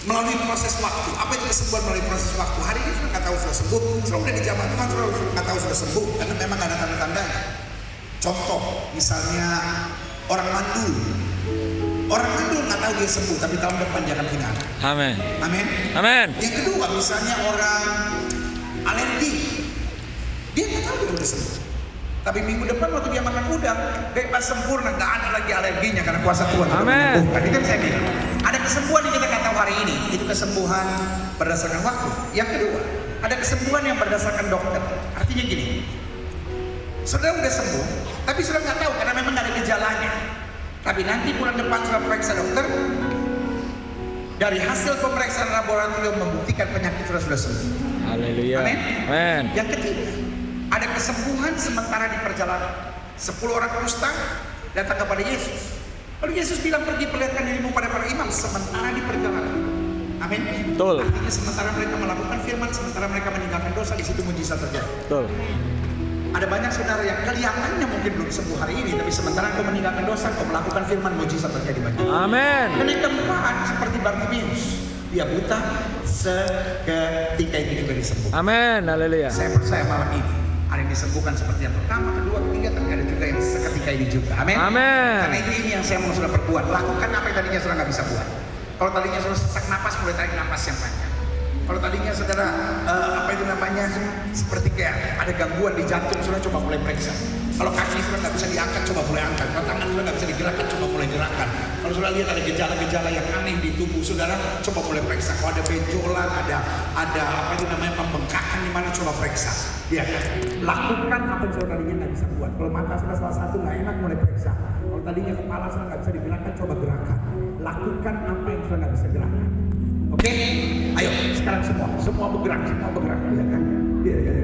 Speaker 2: melalui proses waktu. Apa itu kesembuhan melalui proses waktu? Hari ini sudah nggak tahu sudah sembuh, sudah di zaman Tuhan sudah nggak tahu sudah sembuh, karena memang ada tanda-tandanya. Contoh, misalnya orang mandul nggak tahu dia sembuh, tapi tahun depan dia akan punya anak.
Speaker 4: Amin.
Speaker 2: Amin.
Speaker 4: Amin.
Speaker 2: Yang kedua, misalnya orang alergi, dia nggak tahu dia udah sembuh. Tapi minggu depan waktu dia makan udang, bebas sempurna, nggak ada lagi alerginya karena kuasa Tuhan.
Speaker 4: Amin.
Speaker 2: Tadi kan saya bilang, ada kesembuhan yang kita nggak tahu hari ini, itu kesembuhan berdasarkan waktu. Yang kedua, ada kesembuhan yang berdasarkan dokter. Artinya gini, saudara udah sembuh, tapi saudara nggak tahu karena memang nggak ada gejalanya. Tapi nanti bulan depan saudara periksa dokter, dari hasil pemeriksaan laboratorium membuktikan penyakit sudah sembuh.
Speaker 4: Haleluya.
Speaker 2: Amin.
Speaker 4: Amin.
Speaker 2: Yang ketiga, ada kesembuhan sementara di perjalanan. 10 orang kusta datang kepada Yesus. Lalu Yesus bilang, pergi perlihatkan dirimu pada para imam sementara di perjalanan. Amin.
Speaker 4: Betul.
Speaker 2: Artinya sementara mereka melakukan firman, sementara mereka meninggalkan dosa, di situ mujizat terjadi.
Speaker 4: Betul.
Speaker 2: Ada banyak saudara yang kelihatannya mungkin belum sembuh hari ini, tapi sementara kau meninggalkan dosa, kau melakukan firman, mujizat terjadi bagi.
Speaker 4: Amin.
Speaker 2: Dan yang keempat, seperti Bartimeus, dia buta, seketika itu juga disembuhkan.
Speaker 4: Amin. Haleluya.
Speaker 2: Saya percaya malam ini ada yang disembuhkan seperti yang pertama, kedua, ketiga, tapi ada juga yang seketika ini juga. Amin.
Speaker 4: Amin.
Speaker 2: Karena itu ini yang saya mau sudah perbuat. Lakukan apa yang tadinya sudah nggak bisa buat. Kalau tadinya sudah sesak napas, mulai tarik napas yang panjang. Kalau tadinya saudara apa itu namanya seperti kayak ada gangguan di jantung, saudara coba mulai periksa. Kalau kaki sudah nggak bisa diangkat, coba mulai angkat. Kalau tangan sudah nggak bisa digerakkan, coba mulai gerakkan. Kalau saudara lihat ada gejala-gejala yang aneh di tubuh saudara, coba mulai periksa. Kalau ada benjolan, ada apa itu namanya pembengkakan di mana, coba periksa. Lihat, lakukan apa yang saudara tadinya nggak bisa buat. Kalau mata saudara salah satu nggak enak, mulai periksa. Kalau tadinya kepala saudara nggak bisa digerakkan, coba gerakan. Lakukan apa yang saudara nggak bisa gerakan. Oke, ayo sekarang semua bergerak, ya kan? Iya.